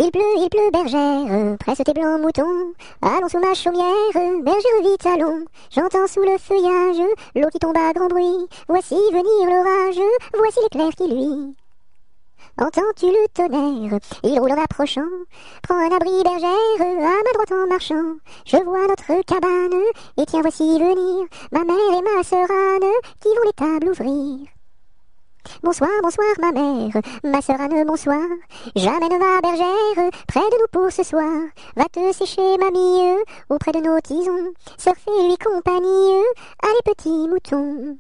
Speaker 1: Il pleut, bergère, presse tes blancs moutons. Allons sous ma chaumière, bergère vite allons. J'entends sous le feuillage l'eau qui tombe à grand bruit. Voici venir l'orage, voici l'éclair qui luit. Entends-tu le tonnerre? Il roule en approchant. Prends un abri, bergère, à ma droite en marchant. Je vois notre cabane, et tiens voici venir ma mère et ma sœur Anne, qui vont les tables ouvrir. Bonsoir, bonsoir ma mère, ma sœur Anne, bonsoir. J'amène ma bergère près de nous pour ce soir. Va te sécher mamie, auprès de nos tisons. Sœur fais-lui compagnie, allez petits moutons.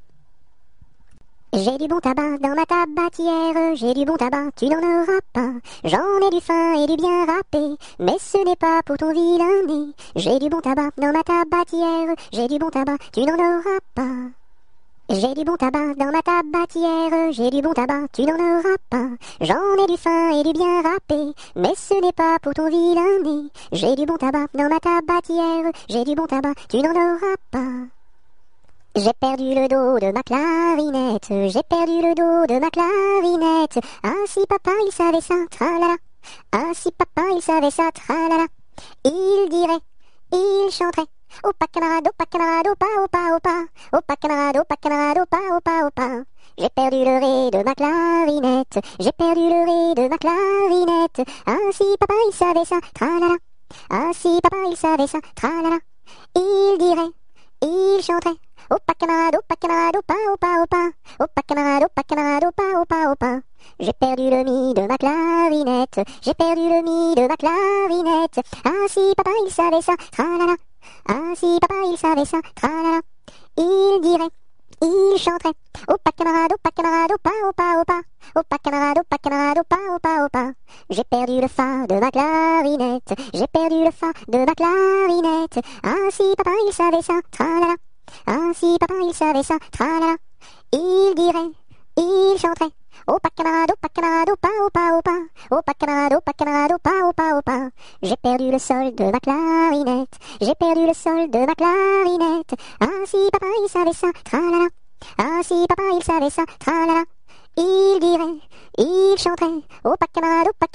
Speaker 1: J'ai du bon tabac dans ma tabatière, j'ai du bon tabac, tu n'en auras pas. J'en ai du fin et du bien râpé, mais ce n'est pas pour ton vilain nez. J'ai du bon tabac dans ma tabatière, j'ai du bon tabac, tu n'en auras pas. J'ai du bon tabac dans ma tabatière, j'ai du bon tabac, tu n'en auras pas. J'en ai du fin et du bien râpé, mais ce n'est pas pour ton vilain nez. J'ai du bon tabac dans ma tabatière, j'ai du bon tabac, tu n'en auras pas. J'ai perdu le dos de ma clarinette, j'ai perdu le dos de ma clarinette. Ah si papa il savait ça, tralala. Ah si papa il savait ça, tralala. Il dirait, il chanterait. Opa camarade, opa camarade, opa, opa, opa. Opa camarade, opa, opa, opa. J'ai perdu le ré de ma clarinette, j'ai perdu le ré de ma clarinette. Ah si papa il savait ça, tralala. Ah si papa il savait ça, tralala. Il dirait, il chanterait. Opa camarade, opa, opa, opa. Opa camarade, opa, opa, opa. J'ai perdu le mi de ma clarinette, j'ai perdu le mi de ma clarinette. Ah si papa il savait ça, tralala. Ah si papa il savait ça, tralala. Il dirait, il chanterait. Opa camarade, opa, opa, opa. Opa camarade, opa, opa, opa. J'ai perdu le fa de ma clarinette, j'ai perdu le fa de ma clarinette. Ah si papa il savait ça, tralala. Ah si papa il savait ça, tralala. Il dirait, il chanterait. Opa camarade, opa, opa, opa. Opa camarade, opa, opa, opa. J'ai perdu le sol de ma clarinette, j'ai perdu le sol de ma clarinette. Ah si papa il savait ça, tralala. Ah si papa il savait ça, tralala. Il dirait, il chanterait. Opa camarade, opa,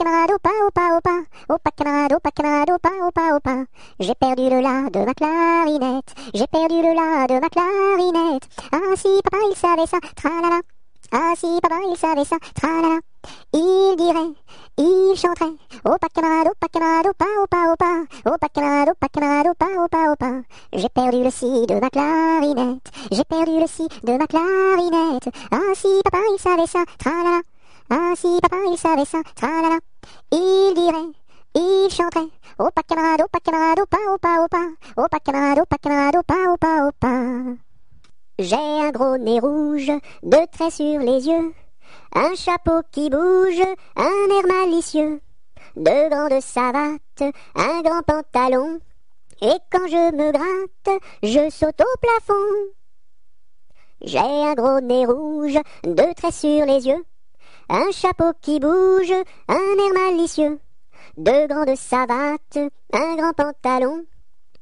Speaker 1: opa, opa. Opa camarade, opa, opa, opa. J'ai perdu le la de ma clarinette, j'ai perdu le la de ma clarinette. Ah si papa il savait ça, tralala. Ah si papa il savait ça, tralala. Il dirait, il chanterait. Opa camarade, opa, opa, opa. Opa camarade, opa, opa, opa. J'ai perdu le si de ma clarinette, j'ai perdu le si de ma clarinette. Ah si papa il savait ça, tralala. Ah si papa il savait ça, tralala. Il dirait, il chanterait. Opa camarade, opa, opa, opa. Opa camarade, opa, opa, opa. J'ai un gros nez rouge, deux traits sur les yeux, un chapeau qui bouge, un air malicieux, deux grandes savates, un grand pantalon, et quand je me gratte, je saute au plafond. J'ai un gros nez rouge, deux traits sur les yeux, un chapeau qui bouge, un air malicieux, deux grandes savates, un grand pantalon,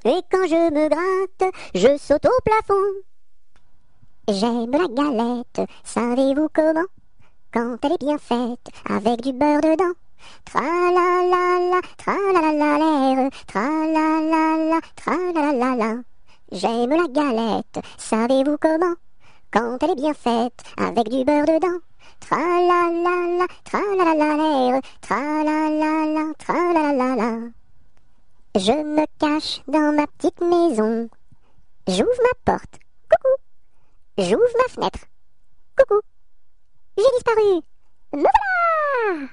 Speaker 1: Et quand je me gratte, je saute au plafond. J'aime la galette, savez-vous comment? Quand elle est bien faite, avec du beurre dedans. Tra-la-la-la, tra-la-la-la-la, tra-la-la-la, tra-la-la-la-la. J'aime la galette, savez-vous comment? Quand elle est bien faite, avec du beurre dedans. Tra-la-la-la, tra-la-la-la-la, tra-la-la-la, tra-la-la-la-la. Je me cache dans ma petite maison. J'ouvre ma porte. Coucou. J'ouvre ma fenêtre. Coucou. J'ai disparu. Me voilà!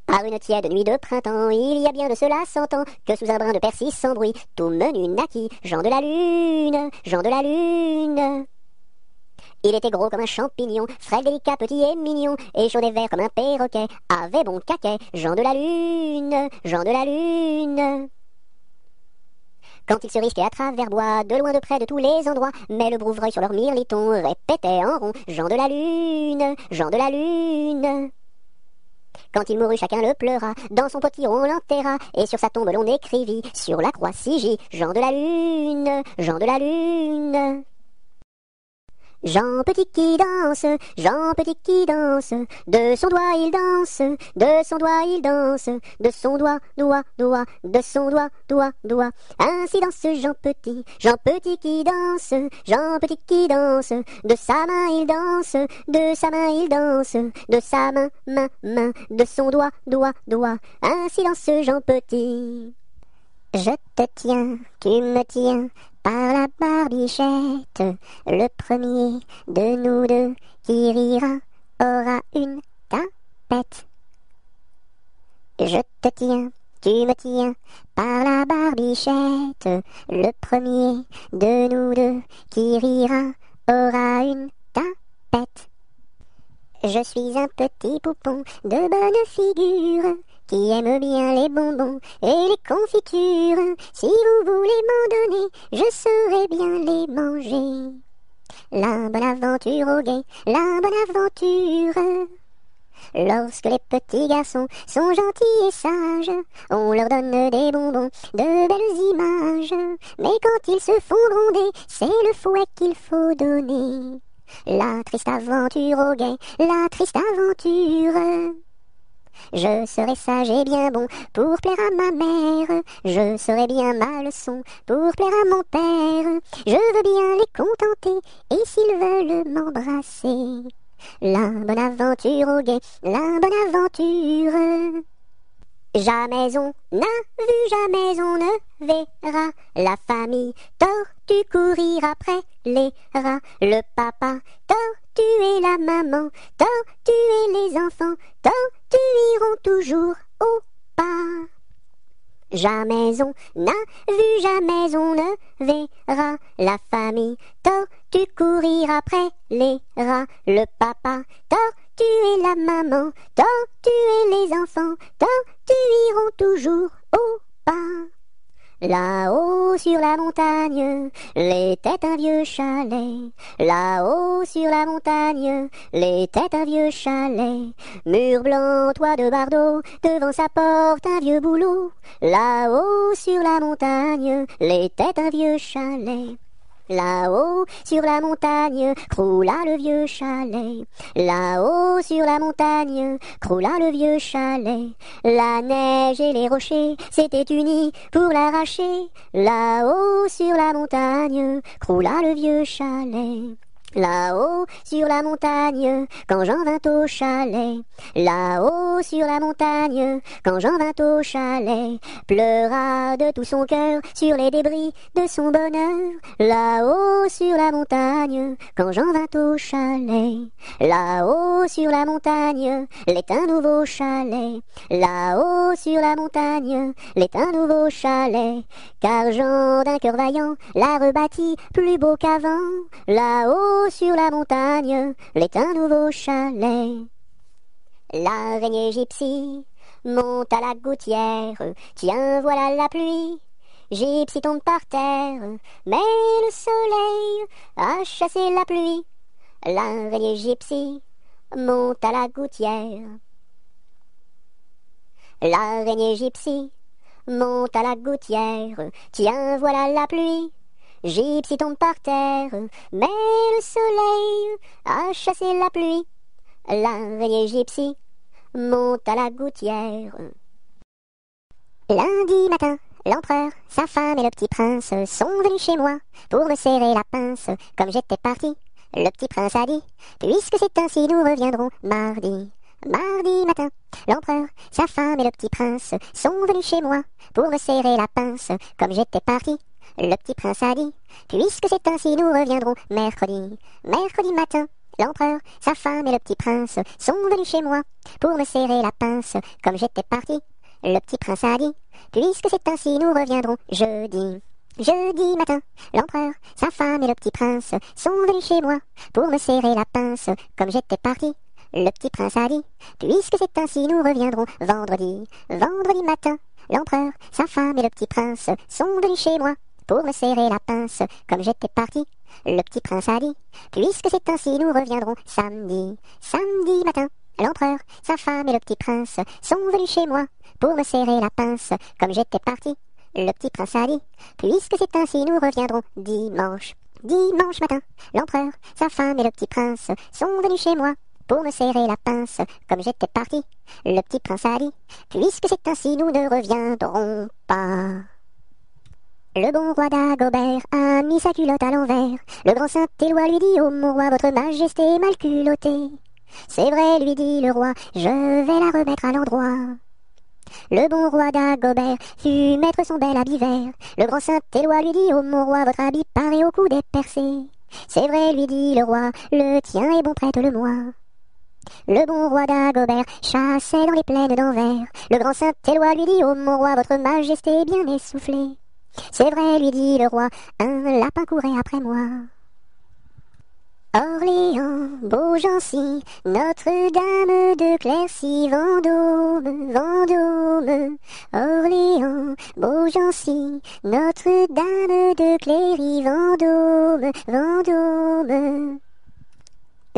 Speaker 1: Par une tiède nuit de printemps, il y a bien de cela 100 ans, que sous un brin de persil sans bruit, tout menu naquit, Jean de la Lune, Jean de la Lune. Il était gros comme un champignon, frêle, délicat, petit et mignon, et chaud et vert comme un perroquet, avait bon caquet, Jean de la Lune, Jean de la Lune. Quand il se risquait à travers bois, de loin de près de tous les endroits, mais le brouvreuil sur leur mirliton répétait en rond, Jean de la Lune, Jean de la Lune. Quand il mourut, chacun le pleura, dans son potiron on l'enterra, et sur sa tombe l'on écrivit, sur la croix Sigie, Jean de la Lune, Jean de la Lune. Jean Petit qui danse, Jean Petit qui danse, de son doigt il danse, de son doigt il danse, de son doigt, doigt, doigt, de son doigt, doigt, doigt. Ainsi danse Jean Petit qui danse, Jean Petit qui danse, de sa main il danse, de sa main il danse, de sa main, main, main, de son doigt, doigt, doigt. Ainsi danse Jean Petit. Je te tiens, tu me tiens, par la barbichette, le premier de nous deux qui rira aura une tapette. Je te tiens, tu me tiens, par la barbichette, le premier de nous deux qui rira aura une tapette. Je suis un petit poupon de bonne figure, qui aime bien les bonbons et les confitures. Si vous voulez m'en donner, je saurai bien les manger. La bonne aventure au guet, la bonne aventure. Lorsque les petits garçons sont gentils et sages, on leur donne des bonbons, de belles images. Mais quand ils se font gronder, c'est le fouet qu'il faut donner. La triste aventure au guet, la triste aventure. Je serai sage et bien bon pour plaire à ma mère. Je serai bien ma leçon pour plaire à mon père. Je veux bien les contenter et s'ils veulent m'embrasser. La bonne aventure au guet, la bonne aventure. Jamais on n'a vu, jamais on ne verra la famille tortue courir après les rats. Le papa tortue et la maman tortue et les enfants tortues iront toujours au pas. Jamais on n'a vu, jamais on ne verra la famille tortue courir après les rats. Le papa tortue et la maman tortue et les enfants tortues iront toujours au pas. Là-haut sur la montagne, l'était un vieux chalet. Là-haut sur la montagne, l'était un vieux chalet. Mur blanc, toit de bardeaux, devant sa porte un vieux bouleau. Là-haut sur la montagne, l'était un vieux chalet. Là-haut sur la montagne, croula le vieux chalet. Là-haut sur la montagne, croula le vieux chalet. La neige et les rochers s'étaient unis pour l'arracher. Là-haut sur la montagne, croula le vieux chalet. Là-haut sur la montagne, quand Jean vint au chalet. Là-haut sur la montagne, quand Jean vint au chalet, pleura de tout son cœur sur les débris de son bonheur. Là-haut sur la montagne, quand Jean vint au chalet. Là-haut sur la montagne, l'est un nouveau chalet. Là-haut sur la montagne, l'est un nouveau chalet. Car Jean d'un cœur vaillant l'a rebâti plus beau qu'avant. Là-haut sur la montagne, l'est un nouveau chalet. L'araignée gypsy monte à la gouttière. Tiens, voilà la pluie. Gypsy tombe par terre, mais le soleil a chassé la pluie. L'araignée gypsy monte à la gouttière. L'araignée gypsy monte à la gouttière, tiens voilà la pluie. Gypsy tombe par terre, mais le soleil a chassé la pluie. L'araignée Gypsy monte à la gouttière. Lundi matin, l'empereur, sa femme et le petit prince sont venus chez moi pour me serrer la pince comme j'étais parti. Le petit prince a dit, puisque c'est ainsi nous reviendrons mardi. Mardi matin, l'empereur, sa femme et le petit prince sont venus chez moi pour me serrer la pince comme j'étais parti. Le petit prince a dit, puisque c'est ainsi nous reviendrons mercredi. Mercredi matin, l'empereur, sa femme et le petit prince sont venus chez moi pour me serrer la pince comme j'étais parti. Le petit prince a dit, puisque c'est ainsi nous reviendrons jeudi. Jeudi matin, l'empereur, sa femme et le petit prince sont venus chez moi pour me serrer la pince comme j'étais parti. Le petit prince a dit, puisque c'est ainsi nous reviendrons vendredi. Vendredi matin, l'empereur, sa femme et le petit prince sont venus chez moi pour me serrer la pince comme j'étais parti. Le petit prince a dit, puisque c'est ainsi nous reviendrons samedi. Samedi matin, l'empereur, sa femme et le petit prince sont venus chez moi pour me serrer la pince comme j'étais parti. Le petit prince a dit, puisque c'est ainsi nous reviendrons dimanche. Dimanche matin, l'empereur, sa femme et le petit prince sont venus chez moi pour me serrer la pince comme j'étais parti. Le petit prince a dit, puisque c'est ainsi nous ne reviendrons pas. Le bon roi Dagobert a mis sa culotte à l'envers. Le grand Saint-Éloi lui dit, ô mon roi, votre majesté est mal culottée. C'est vrai, lui dit le roi, je vais la remettre à l'endroit. Le bon roi Dagobert fut mettre son bel habit vert. Le grand Saint-Éloi lui dit, ô mon roi, votre habit paraît au cou des percés. C'est vrai, lui dit le roi, le tien est bon, prête-le-moi. Le bon roi Dagobert chassait dans les plaines d'Anvers. Le grand Saint-Éloi lui dit, ô mon roi, votre majesté est bien essoufflée. C'est vrai, lui dit le roi, un lapin courait après moi. Orléans, Beaugency, Notre-Dame de Clercy, Vendôme, Vendôme. Orléans, Beaugency, Notre-Dame de Cléry, Vendôme, Vendôme.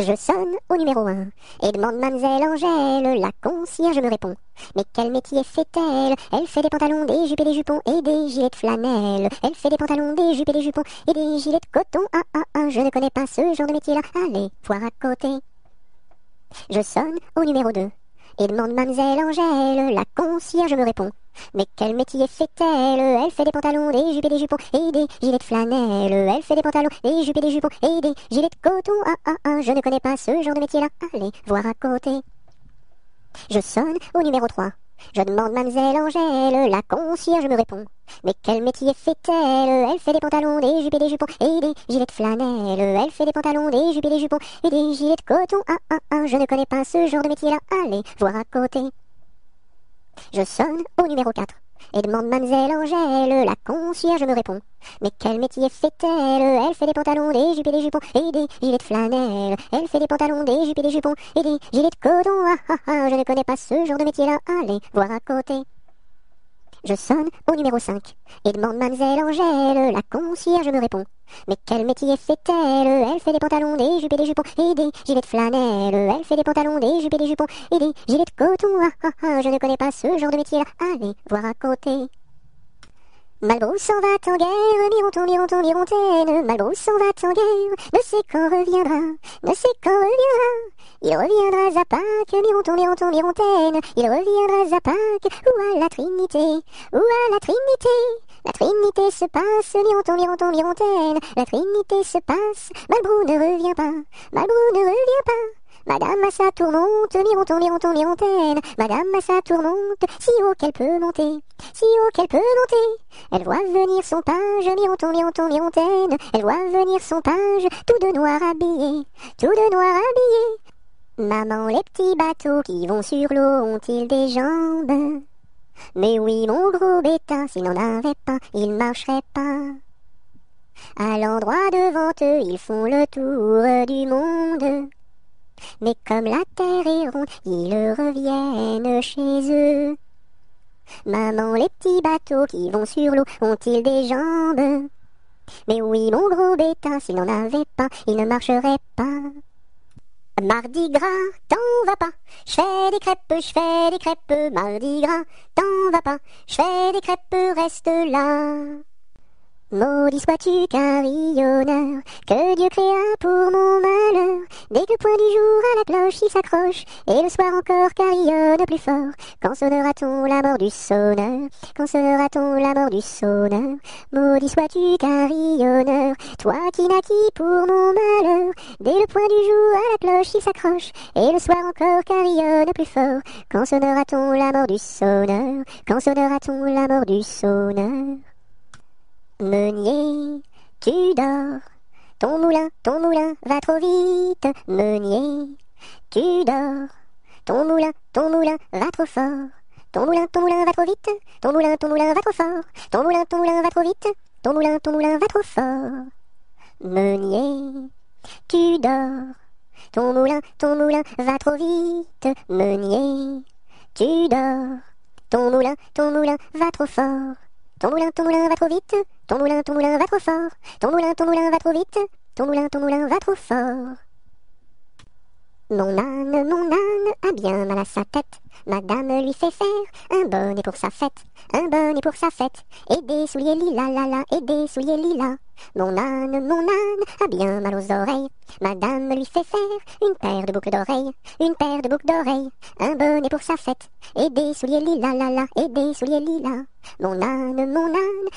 Speaker 1: Je sonne au numéro 1 et demande mademoiselle Angèle, la concierge me répond. Mais quel métier fait-elle? Elle fait des pantalons, des jupes et des jupons et des gilets de flanelle. Elle fait des pantalons, des jupes et des jupons et des gilets de coton. Je ne connais pas ce genre de métier-là. Allez, voir à côté. Je sonne au numéro 2 et demande mademoiselle Angèle, la concierge me répond. Mais quel métier fait-elle? Elle fait des pantalons, des jupes et des jupons et des gilets de flanelle. Elle fait des pantalons, des jupes et des jupons et des gilets de coton. Je ne connais pas ce genre de métier-là. Allez, voir à côté. Je sonne au numéro 3. Je demande mademoiselle Angèle, la concierge me répond. Mais quel métier fait-elle? Elle fait des pantalons, des jupes et des jupons et des gilets de flanelle. Elle fait des pantalons, des jupes et des jupons et des gilets de coton. Je ne connais pas ce genre de métier-là. Allez, voir à côté. Je sonne au numéro 4 et demande mademoiselle Angèle, la concierge me répond. Mais quel métier fait-elle? Elle fait des pantalons, des jupes et des jupons et des gilets de flanelle. Elle fait des pantalons, des jupes et des jupons et des gilets de coton. Je ne connais pas ce genre de métier-là. Allez, voir à côté. Je sonne au numéro 5 et demande mademoiselle Angèle, la concierge me répond. Mais quel métier fait-elle? Elle fait des pantalons, des jupes et des jupons et des gilets de flanelle. Elle fait des pantalons, des jupes et des jupons et des gilets de coton. Je ne connais pas ce genre de métier-là. Allez, voir à côté. Malbrousse s'en va en guerre, Mironton, Mironton, Mirontaine. Malbrousse s'en va en guerre, ne sait quand reviendra, ne sait quand reviendra. Il reviendra à Pâques, Mironton, Mironton, Mirontaine. Il reviendra à Pâques, ou à la Trinité, ou à la Trinité. La Trinité se passe, Mironton, Mironton, Mirontaine. La Trinité se passe, Malbrou ne revient pas, Malbrou ne revient pas. Madame à sa tourmente, Mironton, Mironton, Mirontaine. Madame à sa tourmente, si haut qu'elle peut monter, si haut qu'elle peut monter. Elle voit venir son page, Mironton, Mironton, Mirontaine. Elle voit venir son page, tout de noir habillé, tout de noir habillé. Maman, les petits bateaux qui vont sur l'eau ont-ils des jambes? Mais oui, mon gros bétain, s'il n'en avait pas, il marcherait pas. À l'endroit devant eux, ils font le tour du monde. Mais comme la terre est ronde, ils reviennent chez eux. Maman, les petits bateaux qui vont sur l'eau ont-ils des jambes? Mais oui, mon gros bétain, s'il n'en avait pas, il ne marcherait pas. Mardi gras, t'en vas pas, j'fais des crêpes, mardi gras, t'en vas pas, j'fais des crêpes, reste là. Maudit sois-tu carillonneur, que Dieu créa pour mon malheur. Dès que le point du jour à la cloche il s'accroche, et le soir encore carillonne plus fort. Quand sonnera-t-on la mort du sonneur? Quand sonnera-t-on la mort du sonneur? Maudit sois-tu carillonneur, toi qui naquis pour mon malheur. Dès le point du jour à la cloche il s'accroche, et le soir encore carillonne plus fort. Quand sonnera-t-on la mort du sonneur? Quand sonnera-t-on la mort du sonneur? Meunier, tu dors, ton moulin va trop vite. Meunier, tu dors, ton moulin va trop fort. Ton moulin va trop vite, ton moulin va trop fort. Ton moulin va trop vite, ton moulin va trop fort. Meunier, tu dors, ton moulin va trop vite. Meunier, tu dors, ton moulin va trop fort. Ton moulin va trop vite, ton moulin va trop fort. Ton moulin va trop vite, ton moulin va trop fort. Mon âne a bien mal à sa tête. Madame lui fait faire un bonnet pour sa fête, un bonnet pour sa fête, et des souliers lilas, la la, et des souliers lilas. Mon âne a bien mal aux oreilles. Madame lui fait faire une paire de boucles d'oreilles, une paire de boucles d'oreilles, un bonnet pour sa fête, et des souliers lilas, la la, et des souliers lilas. Mon âne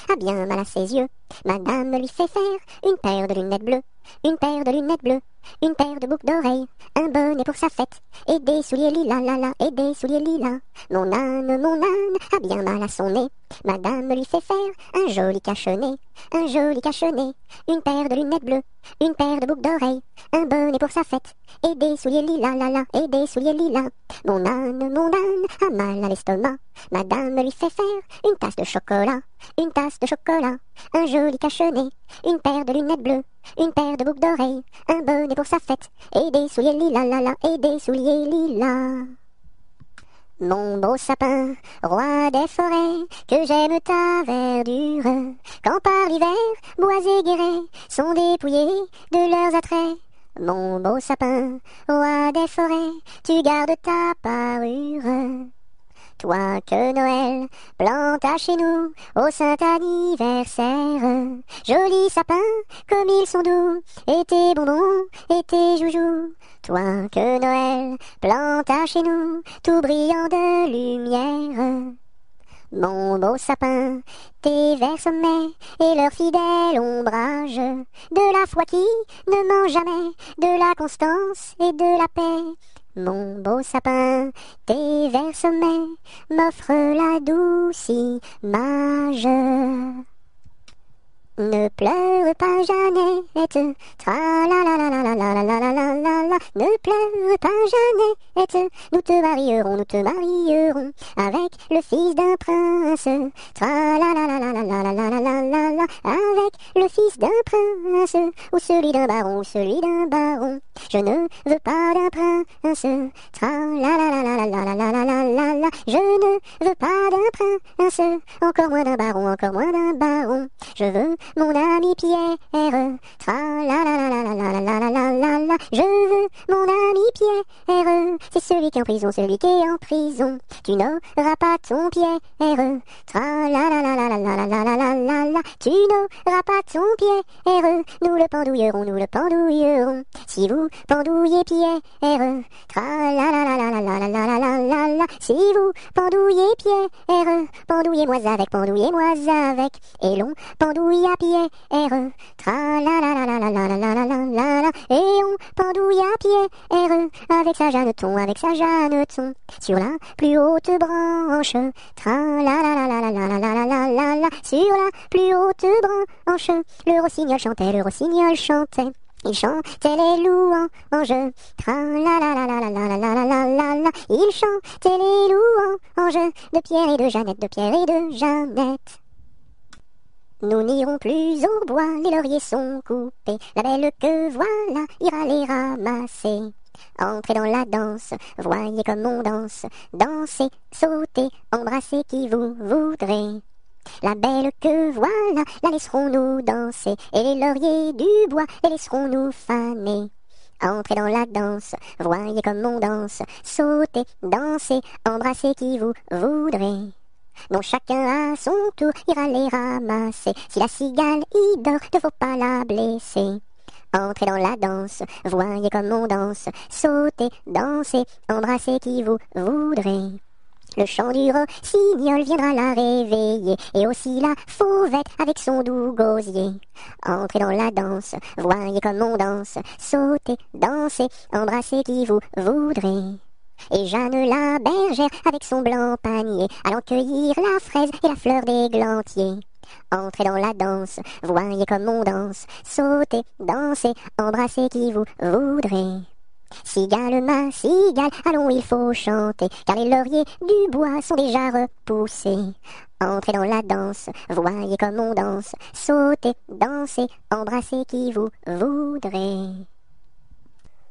Speaker 1: a bien mal à ses yeux. Madame lui fait faire une paire de lunettes bleues, une paire de lunettes bleues, une paire de boucles d'oreilles, un bonnet pour sa fête, et des souliers lilas, la la, et des souliers lilas. Mon âne a bien mal à son nez. Madame lui fait faire un joli cache-nez, un joli cache-nez, une paire de lunettes bleues, une paire de boucles d'oreilles, un bonnet pour sa fête, et des souliers lilas, la la, et des souliers lilas. Mon âne a mal à l'estomac. Madame lui fait faire une tasse de chocolat, une tasse de chocolat, un joli cache-nez, une paire de lunettes bleues, une paire de boucles d'oreilles, un bonnet pour sa fête, et des souliers lilas, la la, et des souliers lilas. Mon beau sapin, roi des forêts, que j'aime ta verdure, quand par l'hiver, bois et guérets sont dépouillés de leurs attraits. Mon beau sapin, roi des forêts, tu gardes ta parure. Toi que Noël planta chez nous au saint anniversaire. Joli sapin, comme ils sont doux, et tes bonbons, et tes joujoux. Toi que Noël planta chez nous, tout brillant de lumière. Mon beau sapin, tes verts sommets et leur fidèle ombrage, de la foi qui ne ment jamais, de la constance et de la paix. Mon beau sapin, tes verts sommets m'offrent la douce image. Ne pleure pas Jeannette, tra la la la la la la la la la la la. Ne pleure pas Jeannette, nous te marierons avec le fils d'un prince. Tra la la la la la la la la la la la, avec le fils d'un prince, ou celui d'un baron, ou celui d'un baron. Je ne veux pas d'un prince, tra la la la la la la la la la la la. Je ne veux pas d'un prince, encore moins d'un baron, encore moins d'un baron. Je veux mon ami Pierre, tra la la la la la la la la la la la. Je veux mon ami Pierre, c'est celui qui est en prison, celui qui est en prison. Tu n'auras pas ton Pierre, tra la la la la la la la la la la la. Tu n'auras pas ton Pierre, nous le pendouillerons, nous le pendouillerons. Si vous pendouillez Pierre, tra la la la la la la la la la la la. Si vous pendouillez Pierre, pendouillez-moi avec, pendouillez-moi avec. Et l'on pendouille à Pierre, tra la la la la la la la la la la la. Et on pendouille à Pierre, avec sa Jeanneton, avec sa Jeanneton. Sur la plus haute branche, tra la la la la la la la la la la la. Sur la plus haute branche, le rossignol chantait, le rossignol chantait. Il chantait les louanges, tra la la la la la la la la la la la. Il chantait les louanges de Pierre et de Jeannette, de Pierre et de Jeannette. Nous n'irons plus au bois, les lauriers sont coupés. La belle que voilà ira les ramasser. Entrez dans la danse, voyez comme on danse. Dansez, sautez, embrassez qui vous voudrez. La belle que voilà, la laisserons-nous danser, et les lauriers du bois, les laisserons-nous faner. Entrez dans la danse, voyez comme on danse, sautez, dansez, embrassez qui vous voudrez. Bon, chacun à son tour ira les ramasser. Si la cigale y dort, ne faut pas la blesser. Entrez dans la danse, voyez comme on danse, sautez, dansez, embrassez qui vous voudrez. Le chant du rossignol viendra la réveiller, et aussi la fauvette avec son doux gosier. Entrez dans la danse, voyez comme on danse, sautez, dansez, embrassez qui vous voudrez. Et Jeanne la bergère avec son blanc panier, allant cueillir la fraise et la fleur d'églantier. Entrez dans la danse, voyez comme on danse, sautez, dansez, embrassez qui vous voudrez. Cigale, ma cigale, allons, il faut chanter, car les lauriers du bois sont déjà repoussés. Entrez dans la danse, voyez comme on danse, sautez, dansez, embrassez qui vous voudrez.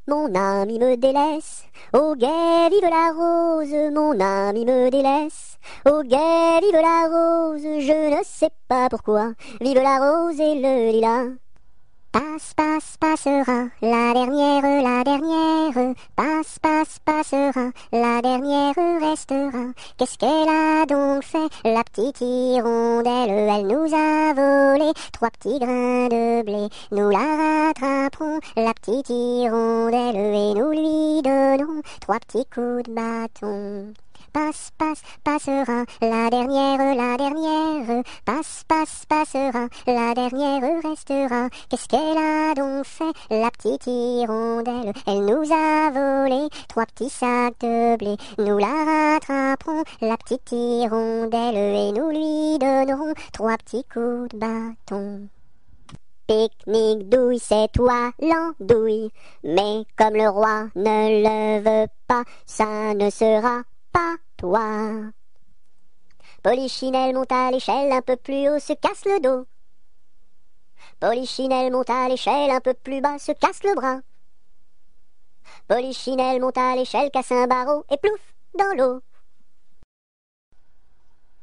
Speaker 1: Mon ami me délaisse, au guet vive la rose, mon ami me délaisse, au guet vive la rose, je ne sais pas pourquoi, vive la rose et le lilas. Passe, passe, passera, la dernière, passe, passe, passera, la dernière restera. Qu'est-ce qu'elle a donc fait, la petite hirondelle, elle nous a volé 3 petits grains de blé. Nous la rattraperons, la petite hirondelle, et nous lui donnerons 3 petits coups de bâton. Passe, passe, passera, la dernière, passe, passe, passera, la dernière restera. Qu'est-ce qu'elle a donc fait, la petite hirondelle? Elle nous a volé 3 petits sacs de blé. Nous la rattraperons, la petite hirondelle, et nous lui donnerons 3 petits coups de bâton. Pique-nique douille, c'est toi l'andouille, mais comme le roi ne le veut pas, ça ne sera pas toi. Polichinelle monte à l'échelle, un peu plus haut, se casse le dos. Polichinelle monte à l'échelle, un peu plus bas, se casse le bras. Polichinelle monte à l'échelle, casse un barreau et plouf dans l'eau.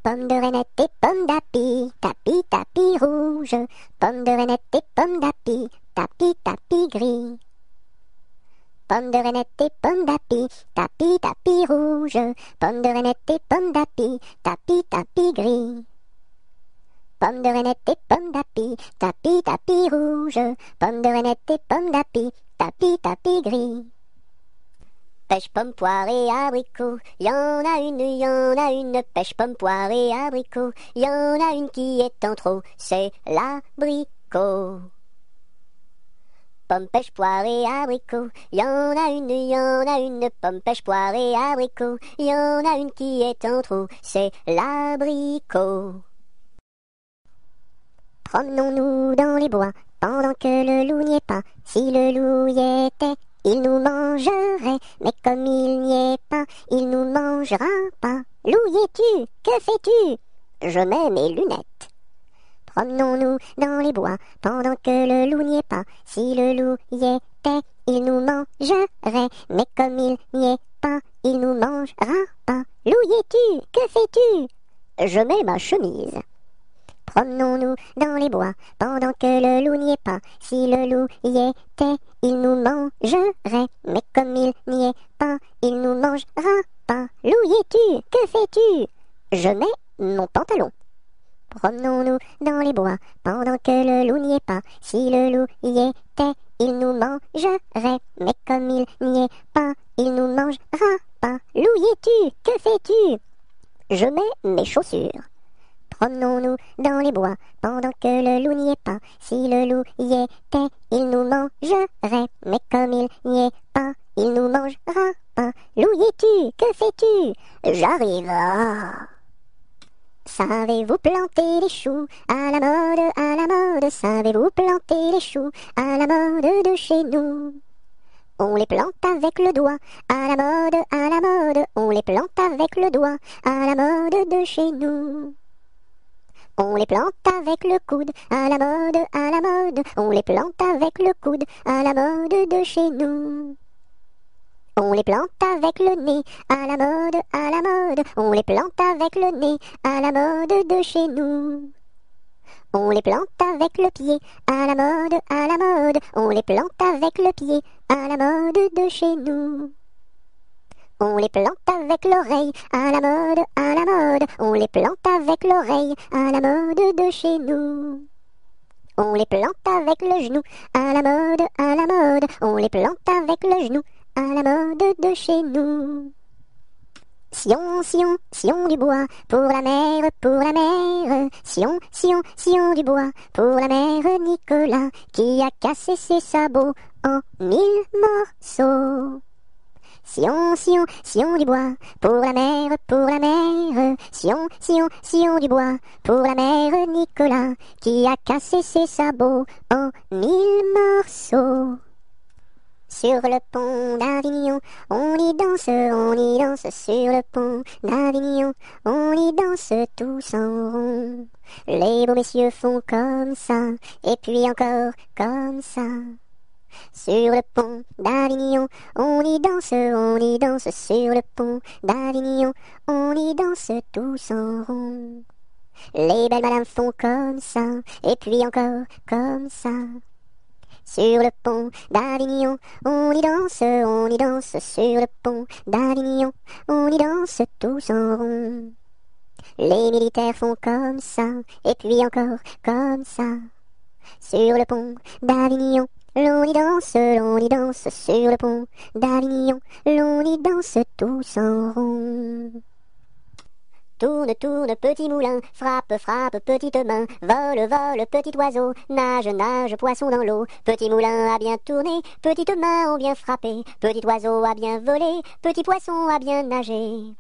Speaker 1: Pomme de reinette et pomme d'api, tapis, tapis rouge. Pomme de reinette et pomme d'api, tapis, tapis gris. Pomme de reinette et pomme d'api, tapis, tapis rouge. Pomme de reinette et pomme d'api, tapis, tapis gris. Pomme de reinette et pomme d'api, tapis, tapis rouge. Pomme de reinette et pomme d'api, tapis, tapis gris. Pêche, pomme, poire et abricot, y en a une, pêche, pomme, poire et abricot, y en a une qui est en trop, c'est l'abricot. Pomme, pêche, poire et abricot, y en a une, pomme, pêche, poire et abricot, y en a une qui est en trop, c'est l'abricot. Promenons-nous dans les bois, pendant que le loup n'y est pas, si le loup y était, il nous mangerait, mais comme il n'y est pas, il nous mangera pas. Loup, y es-tu? Que fais-tu? Je mets mes lunettes. Promenons-nous dans les bois, pendant que le loup n'y est pas. Si le loup y était, il nous mangerait, mais comme il n'y est pas, il nous mangera pas. Loup, y es-tu? Que fais-tu? Je mets ma chemise. Promenons-nous dans les bois, pendant que le loup n'y est pas. Si le loup y était, il nous mangerait, mais comme il n'y est pas, il nous mangera pas. Loup, y es-tu? Que fais-tu? Je mets mon pantalon. Promenons-nous dans les bois, pendant que le loup n'y est pas. Si le loup y était, il nous mangerait, mais comme il n'y est pas, il nous mangera pas. Loup, y es-tu? Que fais-tu? Je mets mes chaussures. Promenons-nous dans les bois, pendant que le loup n'y est pas. Si le loup y était, il nous mangerait, mais comme il n'y est pas, il nous mangera pas. Loup, y es-tu? Que fais-tu? J'arrive. Savez-vous planter les choux à la mode, savez-vous planter les choux à la mode de chez nous? On les plante avec le doigt, à la mode, on les plante avec le doigt, à la mode de chez nous. On les plante avec le coude, à la mode, on les plante avec le coude, à la mode de chez nous. On les plante avec le nez, à la mode, on les plante avec le nez, à la mode de chez nous. On les plante avec le pied, à la mode, à la mode. On les plante avec le pied, à la mode de chez nous. On les plante avec l'oreille, à la mode, à la mode. On les plante avec l'oreille, à la mode de chez nous. On les plante avec le genou, à la mode, à la mode. On les plante avec le genou, à la mode de chez nous. Sion, Sion, Sion du bois, pour la mer, pour la mer. Sion, Sion, Sion du bois, pour la mère Nicolas, qui a cassé ses sabots en 1000 morceaux. Sion, Sion, Sion du bois, pour la mer, pour la mer. Sion, Sion, Sion du bois, pour la mère Nicolas, qui a cassé ses sabots en 1000 morceaux. Sur le pont d'Avignon, on y danse sur le pont d'Avignon, on y danse tous en rond. Les beaux messieurs font comme ça, et puis encore comme ça. Sur le pont d'Avignon, on y danse sur le pont d'Avignon, on y danse tous en rond. Les belles madames font comme ça, et puis encore comme ça. Sur le pont d'Avignon, on y danse sur le pont d'Avignon, on y danse tous en rond. Les militaires font comme ça, et puis encore comme ça. Sur le pont d'Avignon, l'on y danse sur le pont d'Avignon, l'on y danse tous en rond. Tourne, tourne, petit moulin, frappe, frappe, petite main, vole, vole, petit oiseau, nage, nage, poisson dans l'eau. Petit moulin a bien tourné, petites mains ont bien frappé, petit oiseau a bien volé, petit poisson a bien nagé.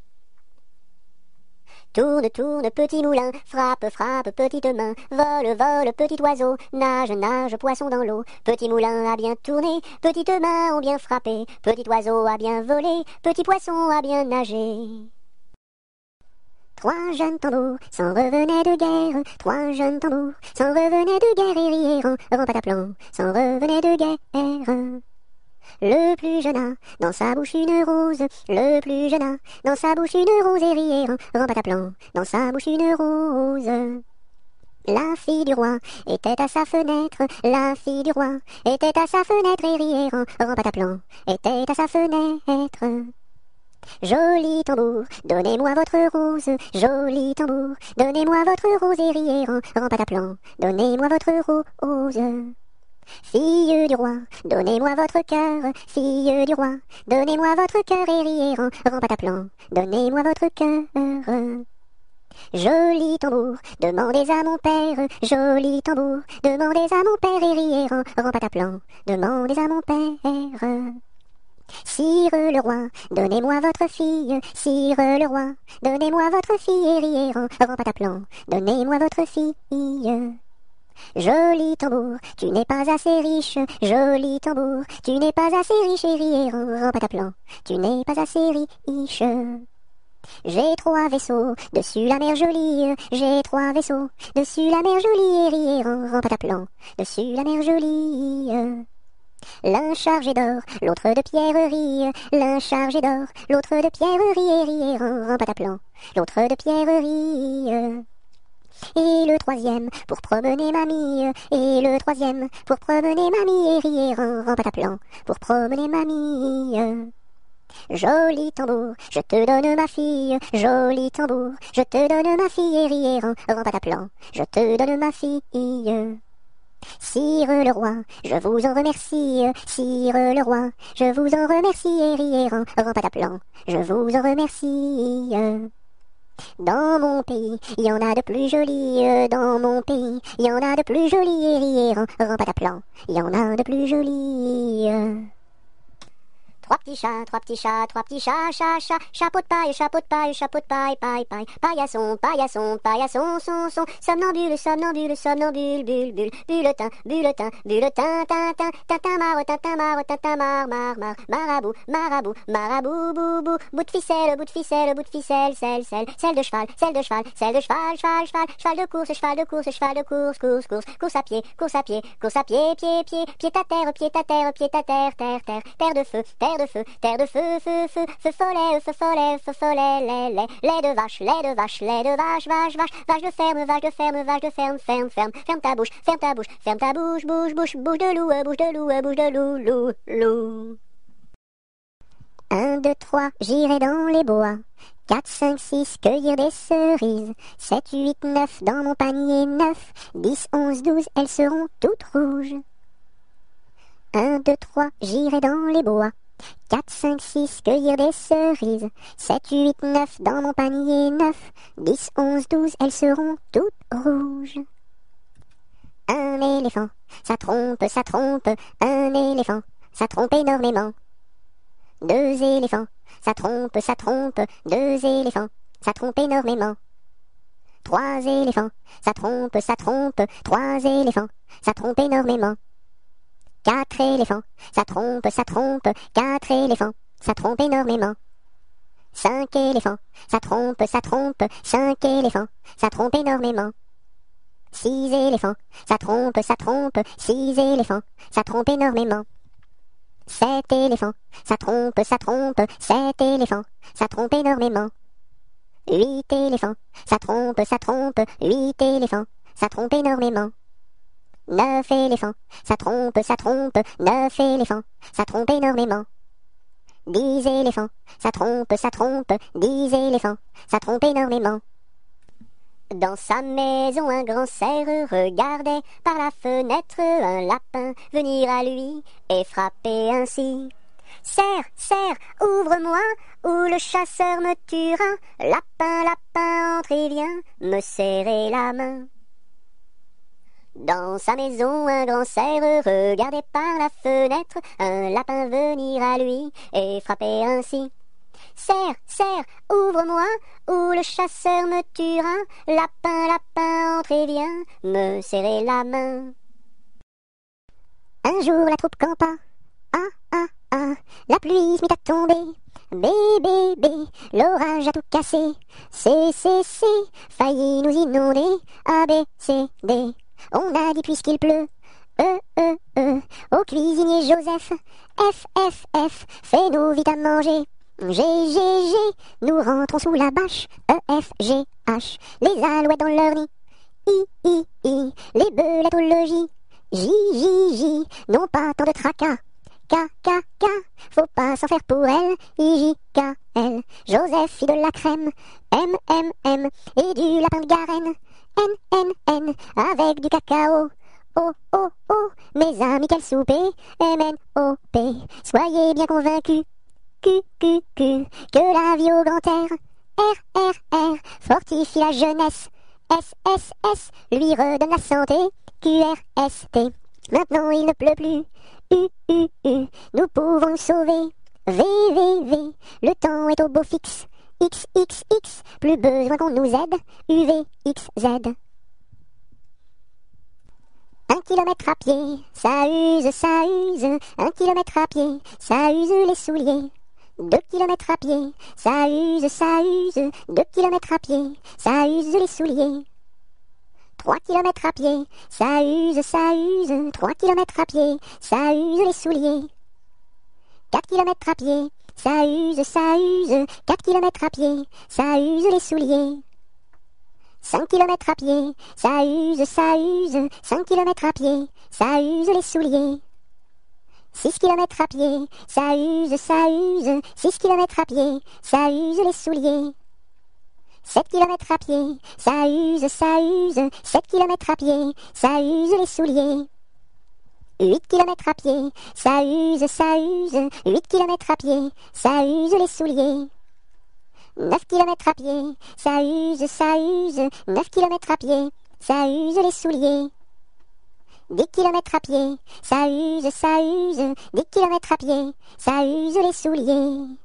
Speaker 1: Tourne, tourne, petit moulin, frappe, frappe, petite main, vole, vole, petit oiseau, nage, nage, poisson dans l'eau. Petit moulin a bien tourné, petites mains ont bien frappé, petit oiseau a bien volé, petit poisson a bien nagé. Trois jeunes tambours s'en revenaient de guerre, trois jeunes tambours s'en revenaient de guerre et rièrent en pataplan, s'en revenaient de guerre. Le plus jeune a dans sa bouche une rose, le plus jeune a dans sa bouche une rose et rièrent en pataplan, dans sa bouche une rose. La fille du roi était à sa fenêtre, la fille du roi était à sa fenêtre et rièrent en pataplan, était à sa fenêtre. Joli tambour, donnez-moi votre rose, joli tambour, donnez-moi votre rose et rièrent en pataplan, donnez-moi votre rose. Fille du roi, donnez-moi votre cœur, fille du roi, donnez-moi votre cœur et rièrent en pataplan, donnez-moi votre cœur. Joli tambour, demandez à mon père, joli tambour, demandez à mon père et rièrent en pataplan, demandez à mon père. Sire le roi, donnez-moi votre fille, sire le roi, donnez-moi votre fille et rièrent en pataplan, donnez-moi votre fille. Joli tambour, tu n'es pas assez riche, joli tambour, tu n'es pas assez riche et rièrent en pataplan, tu n'es pas assez riche. J'ai trois vaisseaux, dessus la mer jolie, j'ai trois vaisseaux, dessus la mer jolie et rièrent en pataplan, dessus la mer jolie. L'un chargé d'or, l'autre de pierreries, l'un chargé d'or, l'autre de pierreries et rièrent en pataplan, l'autre de pierreries. Et le troisième pour promener mamie, et le troisième pour promener mamie et rièrent en pataplan, pour promener mamie. Joli tambour, je te donne ma fille, joli tambour, je te donne ma fille et rièrent en pataplan, je te donne ma fille. Sire le roi, je vous en remercie, sire le roi, je vous en remercie et rièrent en pataplan, je vous en remercie. Dans mon pays, il y en a de plus jolis, dans mon pays, il y en a de plus jolis et rièrent en pataplan, il y en a de plus jolis. Trois petits chats, trois petits chats, trois petits chats, chat, chat, chapeau de paille, chapeau de paille, chapeau de paille, paille, paille, paillasson, paillasson, paillasson, son, somnambule, somnambule, somnambule, bulle, bulle, bulletin, bulletin, bulletin, tintin, tintin, mar, marabout, marabout, marabout, boubou, bout de ficelle, bout de ficelle, bout de ficelle, selle de cheval, selle de cheval, selle de cheval, cheval, cheval, cheval de course, cheval de course, cheval de course, course, course, course à pied, course à pied, course à pied, pied, pied, pied à terre, pied à terre, pied à terre, terre, terre, terre de feu, feu, terre de feu, feu, feu, feu follet, feu follet, feu follet, lait de vache, lait de vache, lait de vache, vache, vache, vache de ferme, vache de ferme, vache de ferme, ferme, ferme, ferme ta bouche, ferme ta bouche, ferme ta bouche, bouche, bouche, bouche de loup, bouche de loup, bouche de loup, loup, loup. 1, 2, 3, j'irai dans les bois. 4, 5, 6, cueillir des cerises. 7, 8, 9, dans mon panier 9. 10, 11, 12, elles seront toutes rouges. 1, 2, 3, j'irai dans les bois. 4, 5, 6, cueillir des cerises. 7, 8, 9, dans mon panier 9. 10, 11, 12, elles seront toutes rouges. Un éléphant, ça trompe, un éléphant, ça trompe énormément. 2 éléphants, ça trompe, 2 éléphants, ça trompe énormément. 3 éléphants, ça trompe, 3 éléphants, ça trompe énormément. 4 éléphants, ça trompe, 4 éléphants, ça trompe énormément. 5 éléphants, ça trompe, 5 éléphants, ça trompe énormément. 6 éléphants, ça trompe, 6 éléphants, ça trompe énormément. 7 éléphants, ça trompe, 7 éléphants, ça trompe énormément. 8 éléphants, ça trompe, 8 éléphants, ça trompe énormément. 9 éléphants, ça trompe, 9 éléphants, ça trompe énormément. 10 éléphants, ça trompe, 10 éléphants, ça trompe énormément. Dans sa maison, un grand cerf regardait par la fenêtre un lapin venir à lui et frapper ainsi. Cerf, cerf, ouvre-moi, ou le chasseur me tuera. Lapin, lapin, entre et viens me serrer la main. Dans sa maison, un grand cerf regardait par la fenêtre un lapin venir à lui et frapper ainsi. Cerf, cerf, ouvre-moi, ou le chasseur me tuera. Lapin, lapin, entre et viens me serrer la main. Un jour la troupe campa. Ah, ah, ah, la pluie se mit à tomber. Bé, bé, bé, l'orage a tout cassé. C, failli nous inonder. A, B, C, D. On a dit puisqu'il pleut. Au cuisinier Joseph. F, F, F, fais-nous vite à manger. G, G, G, nous rentrons sous la bâche. E, F, G, H, les alouettes dans leur nid. I, les belettes au logis. J, J, J, non pas tant de tracas. K, K, K, faut pas s'en faire pour elle. I, J, K, L, Joseph fit de la crème. M, M, M, et du lapin de Garenne. N, N, N, avec du cacao. O, O, O, mes amis, quel souper. M, N, O, P, soyez bien convaincus. Q, Q, Q, que la vie au grand air. R, R, R, fortifie la jeunesse. S, S, S, lui redonne la santé. Q, R, S, T, maintenant il ne pleut plus. U, U, U, nous pouvons nous sauver. V, V, V, le temps est au beau fixe. X, X, X, plus besoin qu'on nous aide. U, V, X, Z. 1 kilomètre à pied, ça use, ça use. 1 kilomètre à pied, ça use les souliers. 2 kilomètres à pied, ça use, ça use. 2 kilomètres à pied, ça use les souliers. 3 kilomètres à pied, ça use, ça use. 3 kilomètres à pied, ça use les souliers. 4 kilomètres à pied, ça use, ça use. 4 kilomètres à pied, ça use les souliers. 5 kilomètres à pied, ça use, ça use. 5 kilomètres à pied, ça use les souliers. 6 kilomètres à pied, ça use, ça use. 6 kilomètres à pied, ça use les souliers. 7 kilomètres à pied, ça use, ça use. 7 kilomètres à pied, ça use les souliers. 8 kilomètres à pied, ça use, ça use. 8 kilomètres à pied, ça use les souliers. 9 kilomètres à pied, ça use, ça use. 9 kilomètres à pied, ça use les souliers. 10 kilomètres à pied, ça use, ça use. 10 kilomètres à pied, ça use les souliers.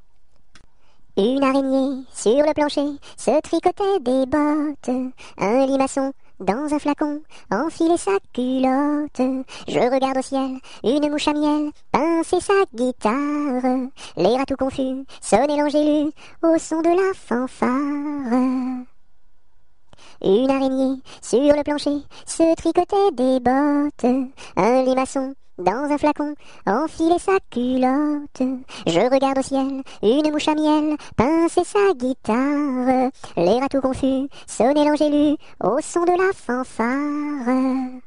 Speaker 1: Une araignée sur le plancher se tricotait des bottes. Un limaçon dans un flacon enfilait sa culotte. Je regarde au ciel, une mouche à miel pincer sa guitare. Les rats tout confus sonnaient l'angélus au son de la fanfare. Une araignée sur le plancher se tricotait des bottes. Un limaçon dans un flacon, enfiler sa culotte. Je regarde au ciel, une mouche à miel, pincer sa guitare. L'air à tout confus, sonner l'angélus, au son de la fanfare.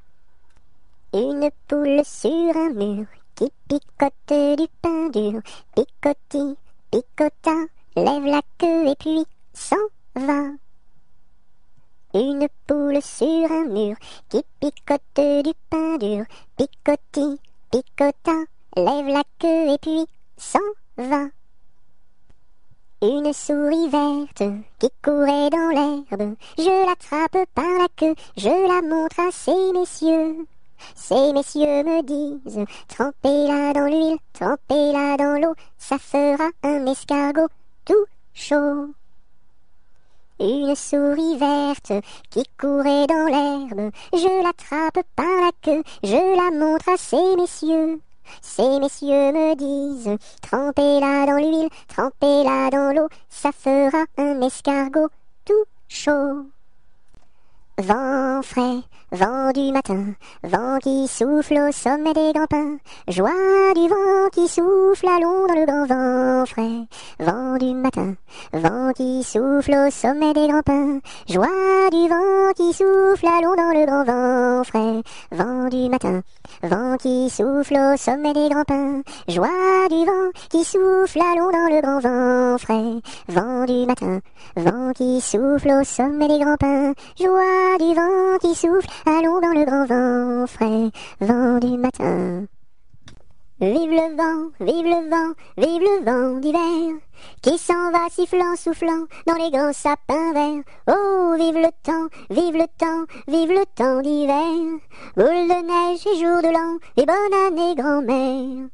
Speaker 1: Une poule sur un mur, qui picote du pain dur, picoti, picota, lève la queue et puis s'en va. Une poule sur un mur, qui picote du pain dur, picoti, picota, lève la queue et puis s'en va. Une souris verte qui courait dans l'herbe, je l'attrape par la queue, je la montre à ces messieurs. Ces messieurs me disent, trempez-la dans l'huile, trempez-la dans l'eau, ça fera un escargot tout chaud. Une souris verte qui courait dans l'herbe, je l'attrape par la queue, je la montre à ces messieurs. Ces messieurs me disent, trempez-la dans l'huile, trempez-la dans l'eau, ça fera un escargot tout chaud. Vent frais, vent du matin, vent qui souffle au sommet des grands pins, joie du vent qui souffle, allons dans le grand vent frais. Vent du matin, vent qui souffle au sommet des grands pins, joie du vent qui souffle, allons dans le grand vent frais. Vent du matin, vent qui souffle au sommet des grands pins, joie du vent qui souffle, allons dans le grand vent frais. Vent du matin, vent qui souffle au sommet des grands pins, joie du vent qui souffle, allons dans le grand vent frais, vent du matin. Vive le vent, vive le vent, vive le vent d'hiver, qui s'en va sifflant, soufflant, dans les grands sapins verts. Oh, vive le temps, vive le temps, vive le temps d'hiver, boule de neige et jour de l'an, et bonne année grand-mère.